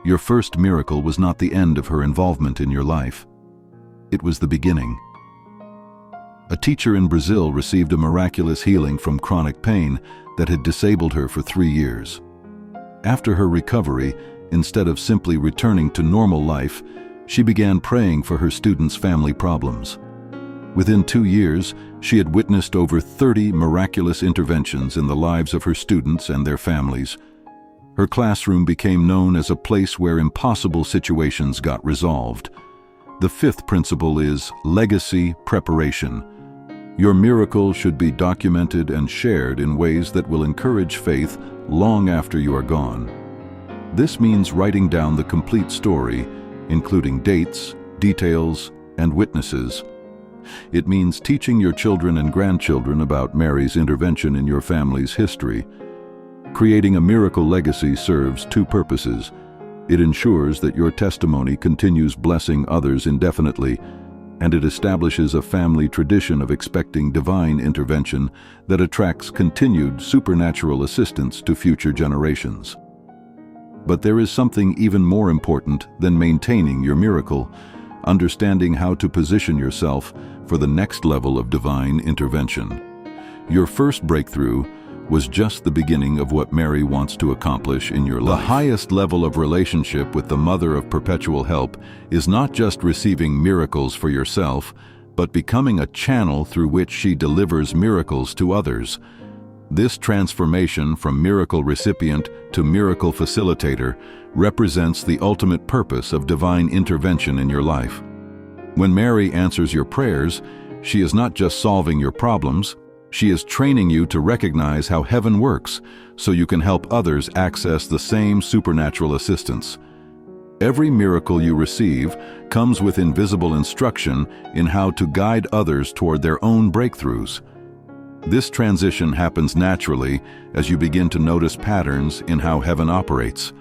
Your first miracle was not the end of her involvement in your life. It was the beginning. A teacher in Brazil received a miraculous healing from chronic pain that had disabled her for 3 years. After her recovery, instead of simply returning to normal life, she began praying for her students' family problems. Within 2 years, she had witnessed over 30 miraculous interventions in the lives of her students and their families. Her classroom became known as a place where impossible situations got resolved. The fifth principle is legacy preparation. Your miracle should be documented and shared in ways that will encourage faith long after you are gone. This means writing down the complete story, including dates, details, and witnesses. It means teaching your children and grandchildren about Mary's intervention in your family's history. Creating a miracle legacy serves two purposes. It ensures that your testimony continues blessing others indefinitely, and it establishes a family tradition of expecting divine intervention that attracts continued supernatural assistance to future generations. But there is something even more important than maintaining your miracle: understanding how to position yourself for the next level of divine intervention. Your first breakthrough was just the beginning of what Mary wants to accomplish in your life. The highest level of relationship with the Mother of Perpetual Help is not just receiving miracles for yourself, but becoming a channel through which she delivers miracles to others. This transformation from miracle recipient to miracle facilitator represents the ultimate purpose of divine intervention in your life. When Mary answers your prayers, she is not just solving your problems, she is training you to recognize how heaven works so you can help others access the same supernatural assistance. Every miracle you receive comes with invisible instruction in how to guide others toward their own breakthroughs. This transition happens naturally as you begin to notice patterns in how heaven operates.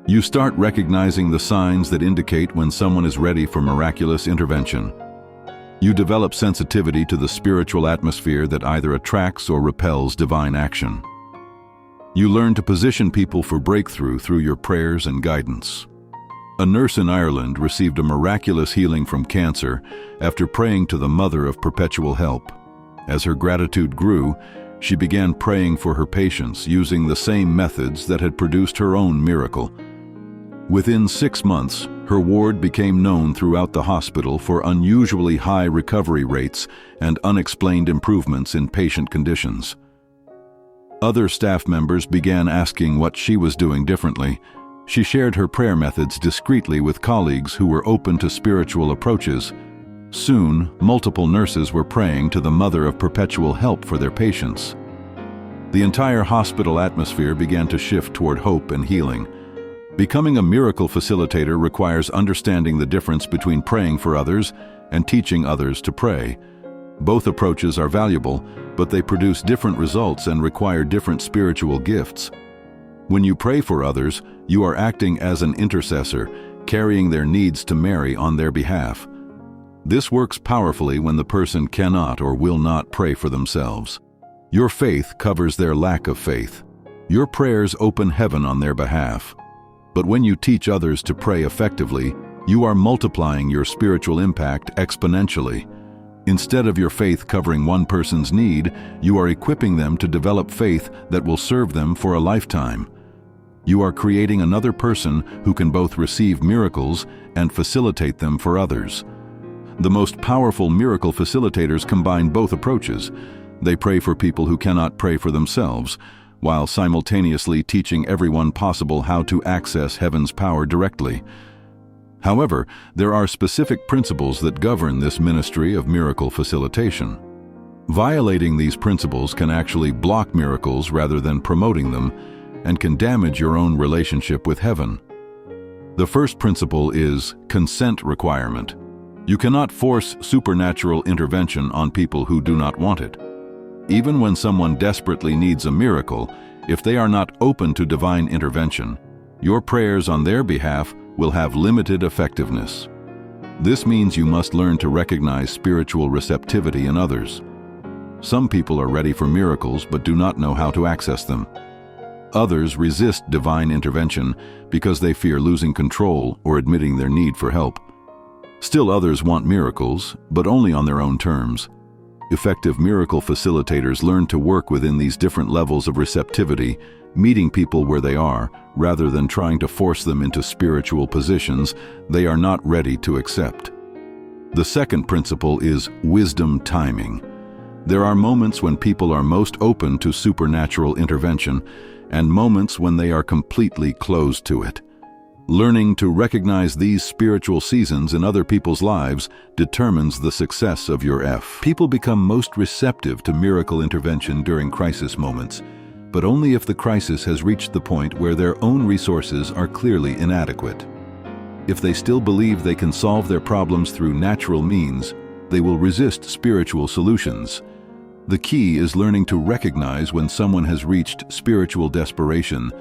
You start recognizing the signs that indicate when someone is ready for miraculous intervention. You develop sensitivity to the spiritual atmosphere that either attracts or repels divine action. You learn to position people for breakthrough through your prayers and guidance. A nurse in Ireland received a miraculous healing from cancer after praying to the Mother of Perpetual Help. As her gratitude grew, she began praying for her patients using the same methods that had produced her own miracle. Within 6 months, her ward became known throughout the hospital for unusually high recovery rates and unexplained improvements in patient conditions. Other staff members began asking what she was doing differently. She shared her prayer methods discreetly with colleagues who were open to spiritual approaches. Soon, multiple nurses were praying to the Mother of Perpetual Help for their patients. The entire hospital atmosphere began to shift toward hope and healing. Becoming a miracle facilitator requires understanding the difference between praying for others and teaching others to pray. Both approaches are valuable, but they produce different results and require different spiritual gifts. When you pray for others, you are acting as an intercessor, carrying their needs to Mary on their behalf. This works powerfully when the person cannot or will not pray for themselves. Your faith covers their lack of faith. Your prayers open heaven on their behalf. But when you teach others to pray effectively, you are multiplying your spiritual impact exponentially. Instead of your faith covering one person's need, you are equipping them to develop faith that will serve them for a lifetime. You are creating another person who can both receive miracles and facilitate them for others. The most powerful miracle facilitators combine both approaches. They pray for people who cannot pray for themselves, while simultaneously teaching everyone possible how to access heaven's power directly. However, there are specific principles that govern this ministry of miracle facilitation. Violating these principles can actually block miracles rather than promoting them, and can damage your own relationship with heaven. The first principle is consent requirement. You cannot force supernatural intervention on people who do not want it. Even when someone desperately needs a miracle, if they are not open to divine intervention, your prayers on their behalf will have limited effectiveness. This means you must learn to recognize spiritual receptivity in others. Some people are ready for miracles but do not know how to access them. Others resist divine intervention because they fear losing control or admitting their need for help. Still others want miracles, but only on their own terms. Effective miracle facilitators learn to work within these different levels of receptivity, meeting people where they are, rather than trying to force them into spiritual positions they are not ready to accept. The second principle is wisdom timing. There are moments when people are most open to supernatural intervention, and moments when they are completely closed to it. Learning to recognize these spiritual seasons in other people's lives determines the success of your effort. People become most receptive to miracle intervention during crisis moments, but only if the crisis has reached the point where their own resources are clearly inadequate. If they still believe they can solve their problems through natural means, they will resist spiritual solutions. The key is learning to recognize when someone has reached spiritual desperation,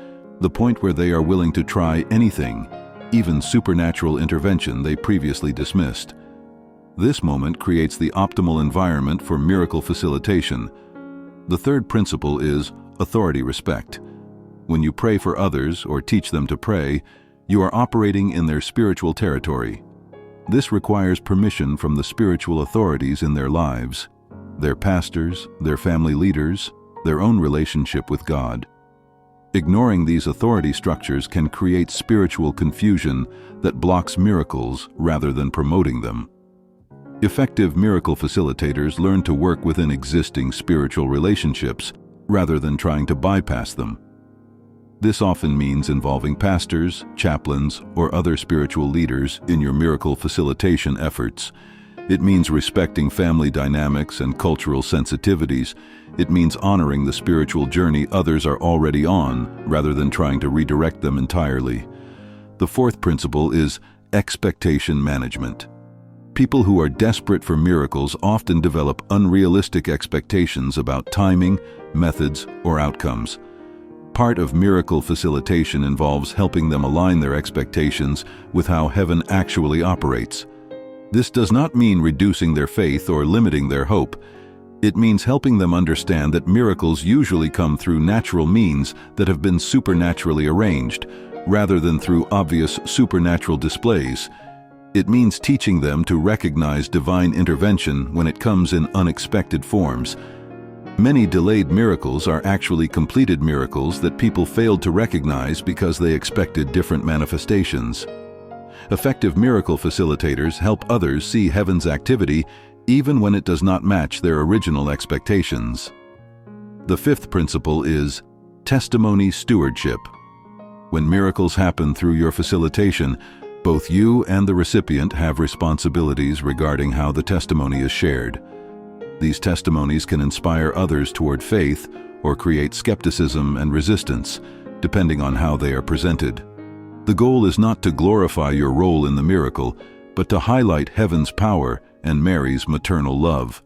the point where they are willing to try anything, even supernatural intervention they previously dismissed. This moment creates the optimal environment for miracle facilitation. The third principle is authority respect. When you pray for others or teach them to pray, you are operating in their spiritual territory. This requires permission from the spiritual authorities in their lives, their pastors, their family leaders, their own relationship with God. Ignoring these authority structures can create spiritual confusion that blocks miracles rather than promoting them. Effective miracle facilitators learn to work within existing spiritual relationships rather than trying to bypass them. This often means involving pastors, chaplains, or other spiritual leaders in your miracle facilitation efforts. It means respecting family dynamics and cultural sensitivities. It means honoring the spiritual journey others are already on, rather than trying to redirect them entirely. The fourth principle is expectation management. People who are desperate for miracles often develop unrealistic expectations about timing, methods, or outcomes. Part of miracle facilitation involves helping them align their expectations with how heaven actually operates. This does not mean reducing their faith or limiting their hope. It means helping them understand that miracles usually come through natural means that have been supernaturally arranged, rather than through obvious supernatural displays. It means teaching them to recognize divine intervention when it comes in unexpected forms. Many delayed miracles are actually completed miracles that people failed to recognize because they expected different manifestations. Effective miracle facilitators help others see heaven's activity even when it does not match their original expectations. The fifth principle is testimony stewardship. When miracles happen through your facilitation, both you and the recipient have responsibilities regarding how the testimony is shared. These testimonies can inspire others toward faith or create skepticism and resistance, depending on how they are presented. The goal is not to glorify your role in the miracle, but to highlight heaven's power and Mary's maternal love.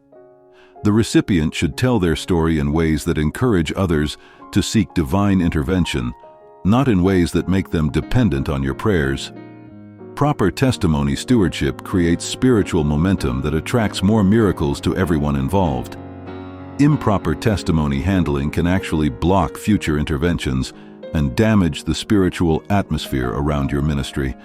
The recipient should tell their story in ways that encourage others to seek divine intervention, not in ways that make them dependent on your prayers. Proper testimony stewardship creates spiritual momentum that attracts more miracles to everyone involved. Improper testimony handling can actually block future interventions and damage the spiritual atmosphere around your ministry.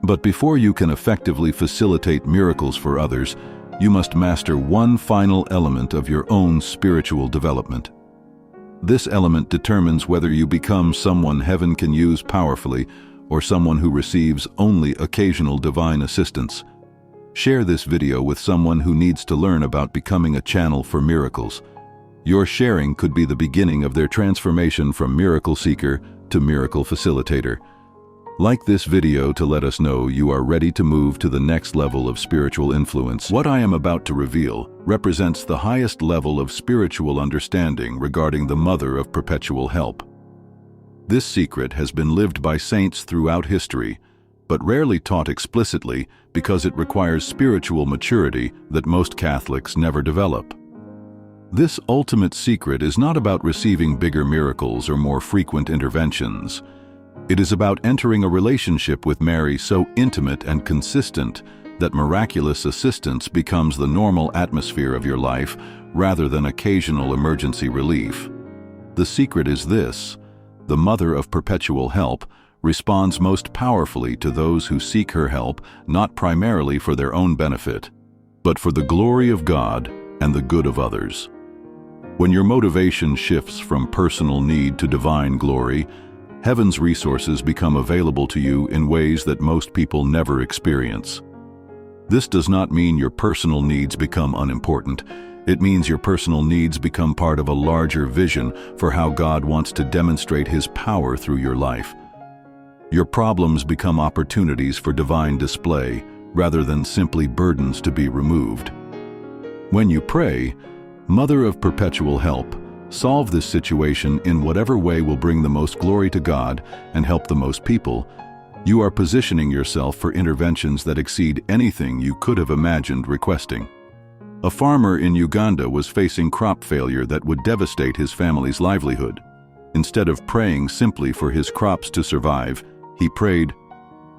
But before you can effectively facilitate miracles for others, you must master one final element of your own spiritual development. This element determines whether you become someone heaven can use powerfully or someone who receives only occasional divine assistance. Share this video with someone who needs to learn about becoming a channel for miracles. Your sharing could be the beginning of their transformation from miracle seeker to miracle facilitator. Like this video to let us know you are ready to move to the next level of spiritual influence. What I am about to reveal represents the highest level of spiritual understanding regarding the Mother of Perpetual Help. This secret has been lived by saints throughout history, but rarely taught explicitly because it requires spiritual maturity that most Catholics never develop. This ultimate secret is not about receiving bigger miracles or more frequent interventions. It is about entering a relationship with Mary so intimate and consistent that miraculous assistance becomes the normal atmosphere of your life rather than occasional emergency relief. The secret is this: the Mother of Perpetual Help responds most powerfully to those who seek her help, not primarily for their own benefit, but for the glory of God and the good of others. When your motivation shifts from personal need to divine glory, heaven's resources become available to you in ways that most people never experience. This does not mean your personal needs become unimportant. It means your personal needs become part of a larger vision for how God wants to demonstrate His power through your life. Your problems become opportunities for divine display rather than simply burdens to be removed. When you pray, Mother of Perpetual Help, solve this situation in whatever way will bring the most glory to God and help the most people. You are positioning yourself for interventions that exceed anything you could have imagined requesting. A farmer in Uganda was facing crop failure that would devastate his family's livelihood. Instead of praying simply for his crops to survive, he prayed,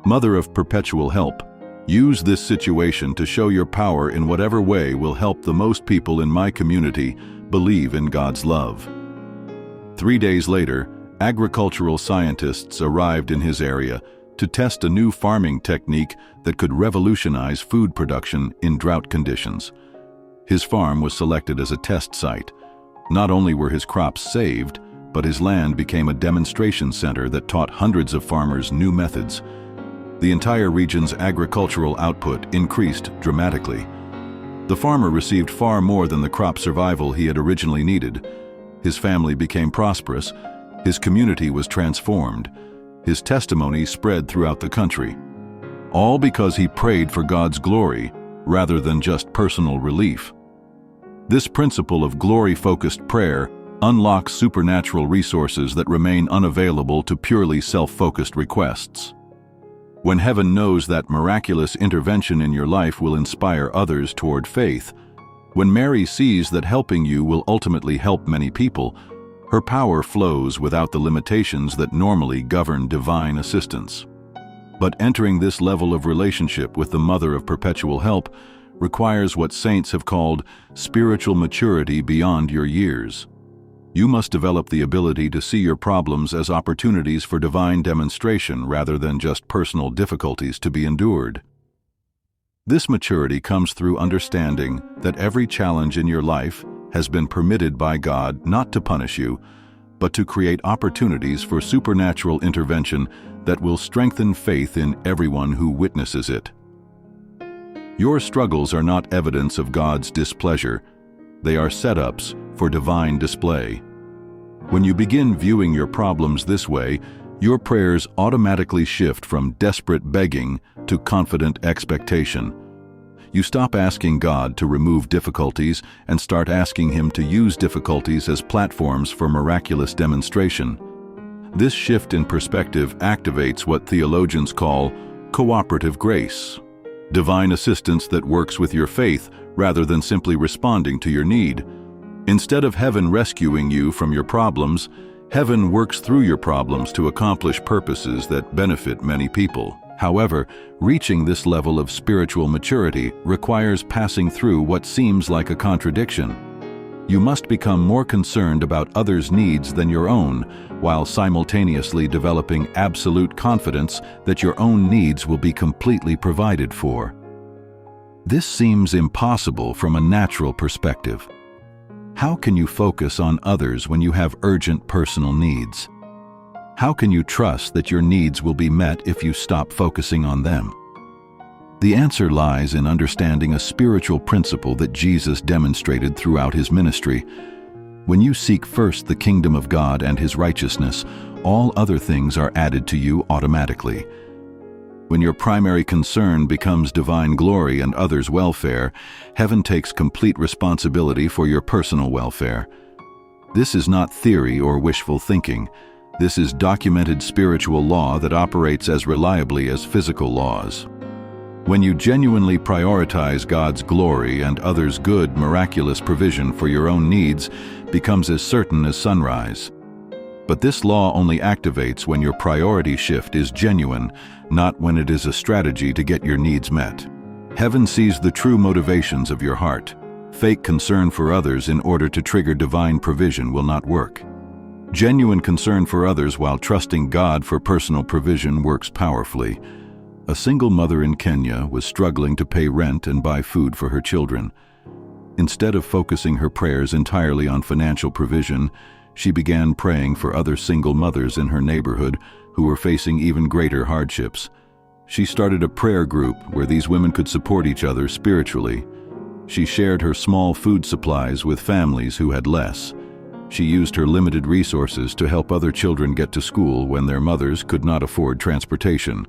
"Mother of Perpetual Help, use this situation to show your power in whatever way will help the most people in my community believe in God's love." 3 days later, agricultural scientists arrived in his area to test a new farming technique that could revolutionize food production in drought conditions. His farm was selected as a test site. Not only were his crops saved, but his land became a demonstration center that taught hundreds of farmers new methods. The entire region's agricultural output increased dramatically. The farmer received far more than the crop survival he had originally needed. His family became prosperous. His community was transformed. His testimony spread throughout the country. All because he prayed for God's glory rather than just personal relief. This principle of glory-focused prayer unlocks supernatural resources that remain unavailable to purely self-focused requests. When heaven knows that miraculous intervention in your life will inspire others toward faith, when Mary sees that helping you will ultimately help many people, her power flows without the limitations that normally govern divine assistance. But entering this level of relationship with the Mother of Perpetual Help requires what saints have called spiritual maturity beyond your years. You must develop the ability to see your problems as opportunities for divine demonstration rather than just personal difficulties to be endured. This maturity comes through understanding that every challenge in your life has been permitted by God not to punish you, but to create opportunities for supernatural intervention that will strengthen faith in everyone who witnesses it. Your struggles are not evidence of God's displeasure. They are setups for divine display. When you begin viewing your problems this way, your prayers automatically shift from desperate begging to confident expectation. You stop asking God to remove difficulties and start asking Him to use difficulties as platforms for miraculous demonstration. This shift in perspective activates what theologians call cooperative grace, divine assistance that works with your faith rather than simply responding to your need. Instead of heaven rescuing you from your problems, heaven works through your problems to accomplish purposes that benefit many people. However, reaching this level of spiritual maturity requires passing through what seems like a contradiction. You must become more concerned about others' needs than your own, while simultaneously developing absolute confidence that your own needs will be completely provided for. This seems impossible from a natural perspective. How can you focus on others when you have urgent personal needs? How can you trust that your needs will be met if you stop focusing on them? The answer lies in understanding a spiritual principle that Jesus demonstrated throughout His ministry. When you seek first the kingdom of God and His righteousness, all other things are added to you automatically. When your primary concern becomes divine glory and others' welfare, heaven takes complete responsibility for your personal welfare. This is not theory or wishful thinking. This is documented spiritual law that operates as reliably as physical laws. When you genuinely prioritize God's glory and others' good, miraculous provision for your own needs becomes as certain as sunrise. But this law only activates when your priority shift is genuine, not when it is a strategy to get your needs met. Heaven sees the true motivations of your heart. Fake concern for others in order to trigger divine provision will not work. Genuine concern for others while trusting God for personal provision works powerfully. A single mother in Kenya was struggling to pay rent and buy food for her children. Instead of focusing her prayers entirely on financial provision, she began praying for other single mothers in her neighborhood who were facing even greater hardships. She started a prayer group where these women could support each other spiritually. She shared her small food supplies with families who had less. She used her limited resources to help other children get to school when their mothers could not afford transportation.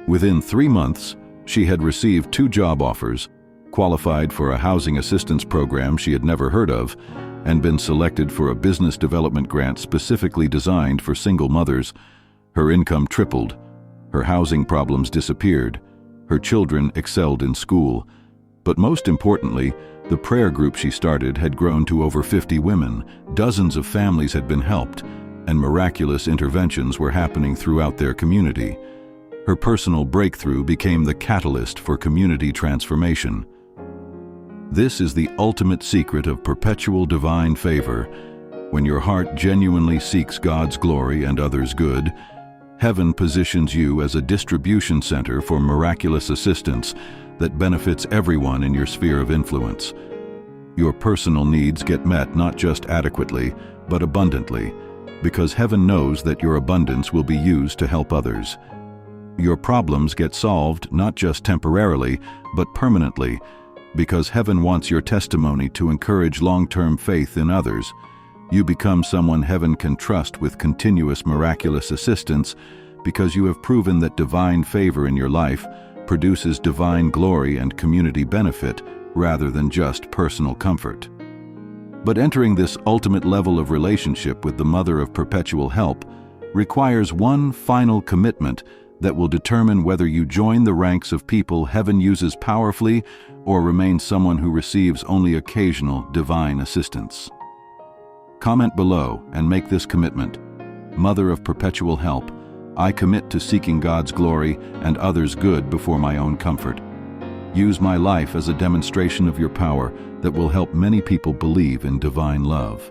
Within 3 months, she had received 2 job offers, qualified for a housing assistance program she had never heard of, and been selected for a business development grant specifically designed for single mothers. Her income tripled. Her housing problems disappeared. Her children excelled in school. But most importantly, the prayer group she started had grown to over 50 women, dozens of families had been helped, and miraculous interventions were happening throughout their community. Her personal breakthrough became the catalyst for community transformation. This is the ultimate secret of perpetual divine favor. When your heart genuinely seeks God's glory and others' good, heaven positions you as a distribution center for miraculous assistance that benefits everyone in your sphere of influence. Your personal needs get met not just adequately, but abundantly, because heaven knows that your abundance will be used to help others. Your problems get solved not just temporarily, but permanently, because heaven wants your testimony to encourage long-term faith in others. You become someone heaven can trust with continuous miraculous assistance because you have proven that divine favor in your life produces divine glory and community benefit rather than just personal comfort. But entering this ultimate level of relationship with the Mother of Perpetual Help requires one final commitment that will determine whether you join the ranks of people heaven uses powerfully or remain someone who receives only occasional divine assistance. Comment below and make this commitment. Mother of Perpetual Help, I commit to seeking God's glory and others' good before my own comfort. Use my life as a demonstration of your power that will help many people believe in divine love.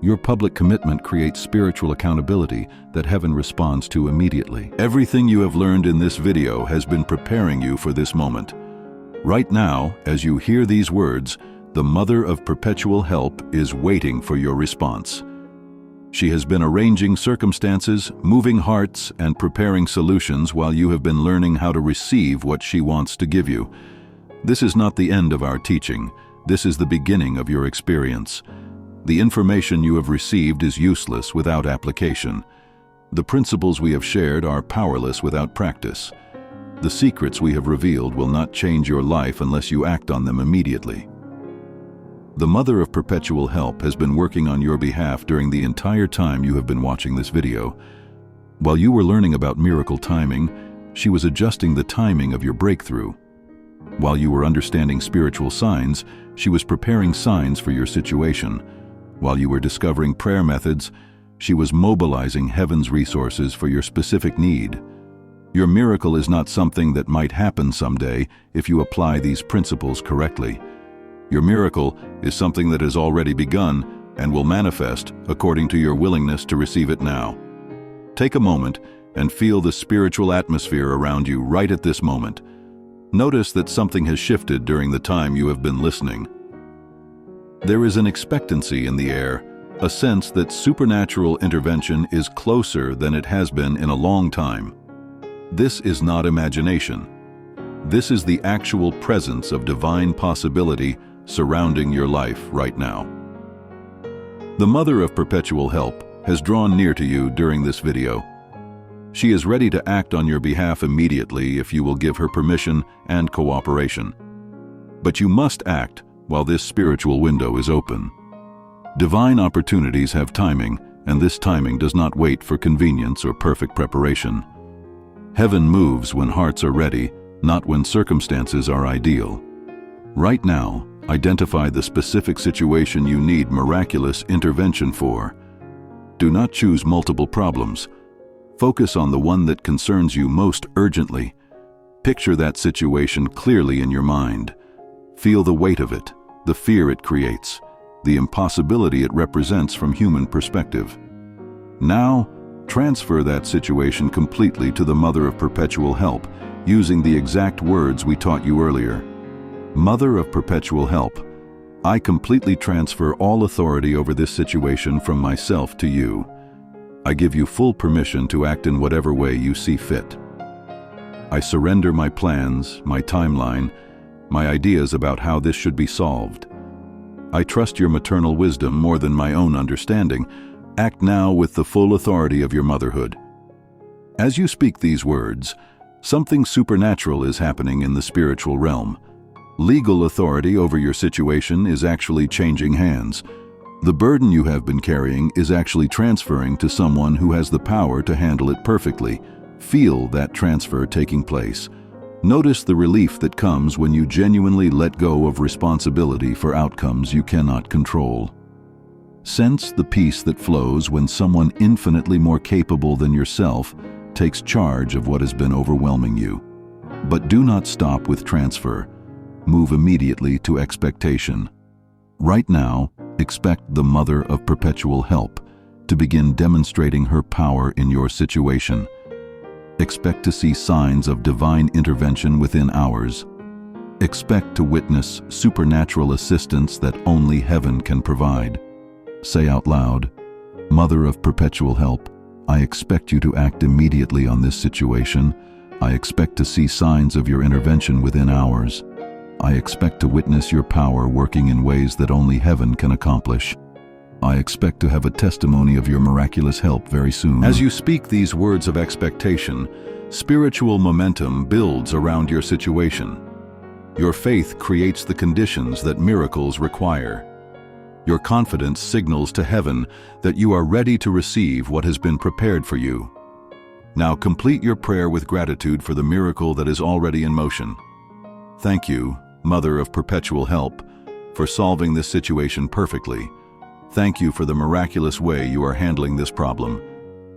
Your public commitment creates spiritual accountability that heaven responds to immediately. Everything you have learned in this video has been preparing you for this moment. Right now, as you hear these words, the Mother of Perpetual Help is waiting for your response. She has been arranging circumstances, moving hearts, and preparing solutions while you have been learning how to receive what she wants to give you. This is not the end of our teaching. This is the beginning of your experience. The information you have received is useless without application. The principles we have shared are powerless without practice. The secrets we have revealed will not change your life unless you act on them immediately. The Mother of Perpetual Help has been working on your behalf during the entire time you have been watching this video. While you were learning about miracle timing, she was adjusting the timing of your breakthrough. While you were understanding spiritual signs, she was preparing signs for your situation. While you were discovering prayer methods, she was mobilizing heaven's resources for your specific need. Your miracle is not something that might happen someday if you apply these principles correctly. Your miracle is something that has already begun and will manifest according to your willingness to receive it now. Take a moment and feel the spiritual atmosphere around you right at this moment. Notice that something has shifted during the time you have been listening. There is an expectancy in the air, a sense that supernatural intervention is closer than it has been in a long time. This is not imagination. This is the actual presence of divine possibility surrounding your life right now. The Mother of Perpetual Help has drawn near to you during this video. She is ready to act on your behalf immediately if you will give her permission and cooperation. But you must act while this spiritual window is open. Divine opportunities have timing, and this timing does not wait for convenience or perfect preparation. Heaven moves when hearts are ready, not when circumstances are ideal. Right now, identify the specific situation you need miraculous intervention for. Do not choose multiple problems. Focus on the one that concerns you most urgently. Picture that situation clearly in your mind. Feel the weight of it, the fear it creates, the impossibility it represents from human perspective. Now, transfer that situation completely to the Mother of Perpetual Help, using the exact words we taught you earlier. Mother of Perpetual Help, I completely transfer all authority over this situation from myself to you. I give you full permission to act in whatever way you see fit. I surrender my plans, my timeline, my ideas about how this should be solved. I trust your maternal wisdom more than my own understanding. Act now with the full authority of your motherhood. As you speak these words, something supernatural is happening in the spiritual realm. Legal authority over your situation is actually changing hands. The burden you have been carrying is actually transferring to someone who has the power to handle it perfectly, Feel that transfer taking place. Notice the relief that comes when you genuinely let go of responsibility for outcomes you cannot control. Sense the peace that flows when someone infinitely more capable than yourself takes charge of what has been overwhelming you. But do not stop with transfer. Move immediately to expectation. Right now, expect the Mother of Perpetual Help to begin demonstrating her power in your situation. Expect to see signs of divine intervention within hours. Expect to witness supernatural assistance that only heaven can provide. Say out loud, Mother of Perpetual Help, I expect you to act immediately on this situation. I expect to see signs of your intervention within hours. I expect to witness your power working in ways that only heaven can accomplish. I expect to have a testimony of your miraculous help very soon. As you speak these words of expectation, spiritual momentum builds around your situation. Your faith creates the conditions that miracles require. Your confidence signals to heaven that you are ready to receive what has been prepared for you. Now complete your prayer with gratitude for the miracle that is already in motion. Thank you, Mother of Perpetual Help, for solving this situation perfectly. Thank you for the miraculous way you are handling this problem.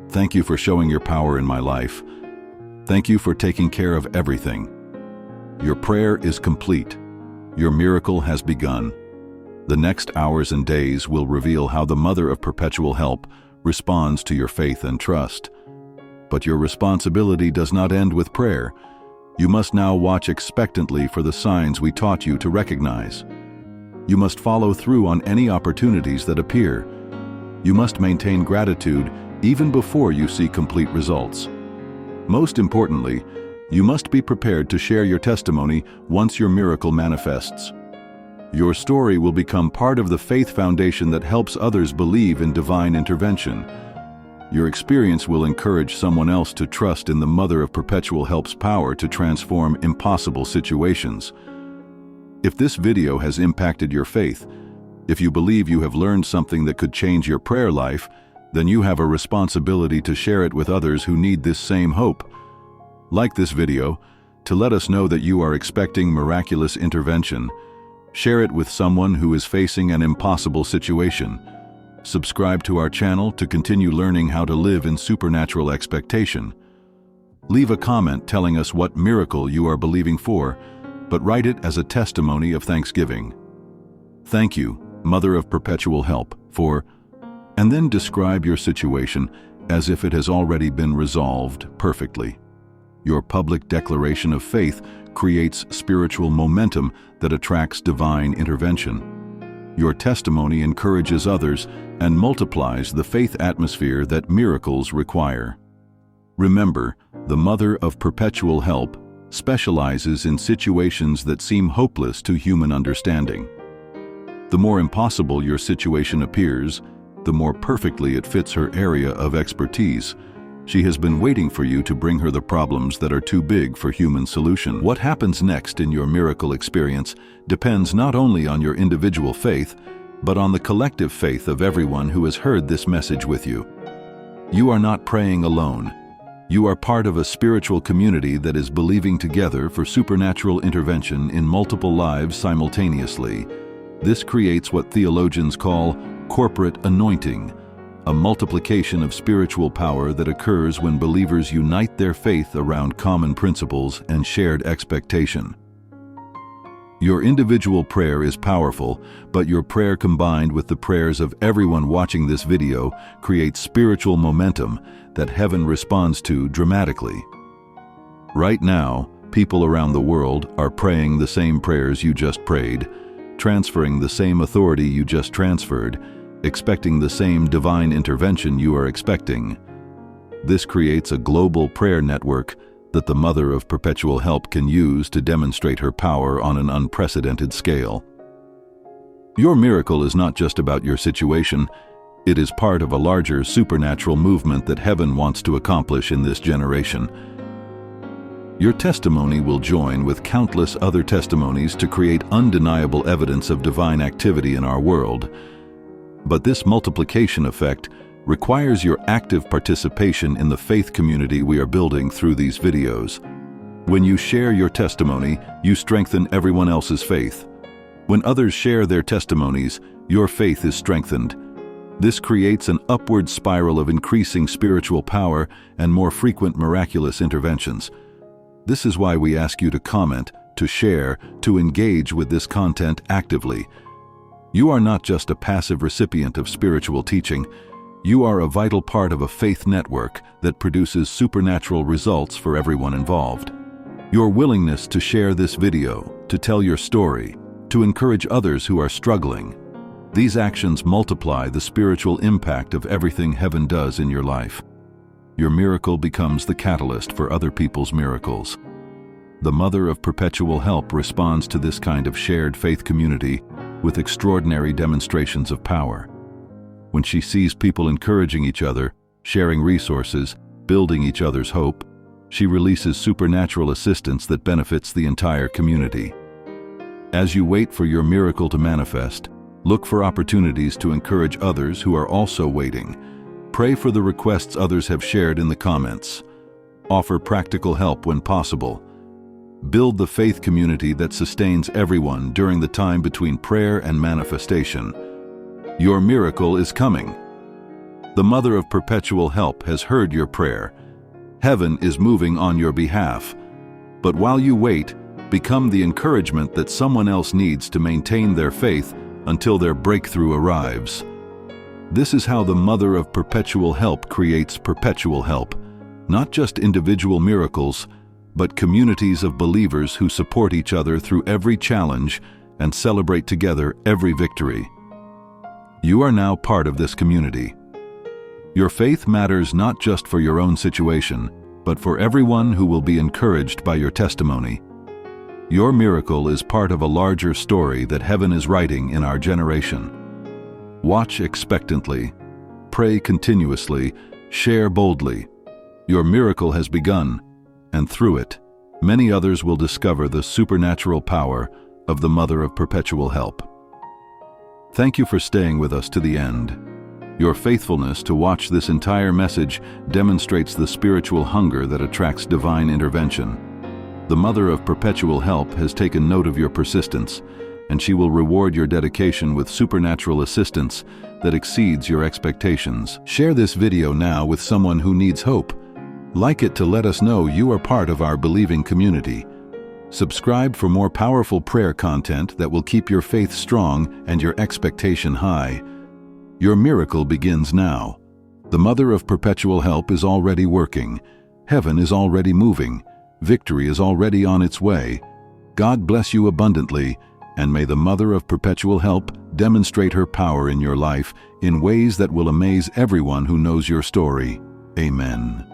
Thank you for showing your power in my life. Thank you for taking care of everything. Your prayer is complete. Your miracle has begun. The next hours and days will reveal how the Mother of Perpetual Help responds to your faith and trust. But your responsibility does not end with prayer. You must now watch expectantly for the signs we taught you to recognize. You must follow through on any opportunities that appear. You must maintain gratitude even before you see complete results. Most importantly, you must be prepared to share your testimony once your miracle manifests. Your story will become part of the faith foundation that helps others believe in divine intervention. Your experience will encourage someone else to trust in the Mother of Perpetual Help's power to transform impossible situations. If this video has impacted your faith, if you believe you have learned something that could change your prayer life, then you have a responsibility to share it with others who need this same hope. Like this video to let us know that you are expecting miraculous intervention. Share it with someone who is facing an impossible situation. Subscribe to our channel to continue learning how to live in supernatural expectation. Leave a comment telling us what miracle you are believing for, but write it as a testimony of thanksgiving. Thank you, Mother of Perpetual Help, for, and then describe your situation as if it has already been resolved perfectly. Your public declaration of faith creates spiritual momentum that attracts divine intervention. Your testimony encourages others and multiplies the faith atmosphere that miracles require. Remember, the Mother of Perpetual Help specializes in situations that seem hopeless to human understanding. The more impossible your situation appears, the more perfectly it fits her area of expertise. She has been waiting for you to bring her the problems that are too big for human solution. What happens next in your miracle experience depends not only on your individual faith, but on the collective faith of everyone who has heard this message with you. You are not praying alone. You are part of a spiritual community that is believing together for supernatural intervention in multiple lives simultaneously. This creates what theologians call corporate anointing, a multiplication of spiritual power that occurs when believers unite their faith around common principles and shared expectation. Your individual prayer is powerful, but your prayer combined with the prayers of everyone watching this video creates spiritual momentum that heaven responds to dramatically. Right now, people around the world are praying the same prayers you just prayed, transferring the same authority you just transferred, expecting the same divine intervention you are expecting. This creates a global prayer network that the Mother of Perpetual Help can use to demonstrate her power on an unprecedented scale. Your miracle is not just about your situation, it is part of a larger supernatural movement that heaven wants to accomplish in this generation. Your testimony will join with countless other testimonies to create undeniable evidence of divine activity in our world. But this multiplication effect requires your active participation in the faith community we are building through these videos. When you share your testimony, you strengthen everyone else's faith. When others share their testimonies, your faith is strengthened. This creates an upward spiral of increasing spiritual power and more frequent miraculous interventions. This is why we ask you to comment, to share, to engage with this content actively. You are not just a passive recipient of spiritual teaching. You are a vital part of a faith network that produces supernatural results for everyone involved. Your willingness to share this video, to tell your story, to encourage others who are struggling, these actions multiply the spiritual impact of everything heaven does in your life. Your miracle becomes the catalyst for other people's miracles. The Mother of Perpetual Help responds to this kind of shared faith community with extraordinary demonstrations of power. When she sees people encouraging each other, sharing resources, building each other's hope, she releases supernatural assistance that benefits the entire community. As you wait for your miracle to manifest, look for opportunities to encourage others who are also waiting. Pray for the requests others have shared in the comments. Offer practical help when possible. Build the faith community that sustains everyone during the time between prayer and manifestation. Your miracle is coming. The Mother of Perpetual Help has heard your prayer. Heaven is moving on your behalf. But while you wait, become the encouragement that someone else needs to maintain their faith until their breakthrough arrives. This is how the Mother of Perpetual Help creates perpetual help, not just individual miracles, but communities of believers who support each other through every challenge and celebrate together every victory. You are now part of this community. Your faith matters not just for your own situation, but for everyone who will be encouraged by your testimony. Your miracle is part of a larger story that heaven is writing in our generation. Watch expectantly, pray continuously, share boldly. Your miracle has begun, and through it, many others will discover the supernatural power of the Mother of Perpetual Help. Thank you for staying with us to the end. Your faithfulness to watch this entire message demonstrates the spiritual hunger that attracts divine intervention. The Mother of Perpetual Help has taken note of your persistence, and she will reward your dedication with supernatural assistance that exceeds your expectations. Share this video now with someone who needs hope. Like it to let us know you are part of our believing community. Subscribe for more powerful prayer content that will keep your faith strong and your expectation high. Your miracle begins now. The Mother of Perpetual Help is already working. Heaven is already moving. Victory is already on its way. God bless you abundantly, and may the Mother of Perpetual Help demonstrate her power in your life in ways that will amaze everyone who knows your story. Amen.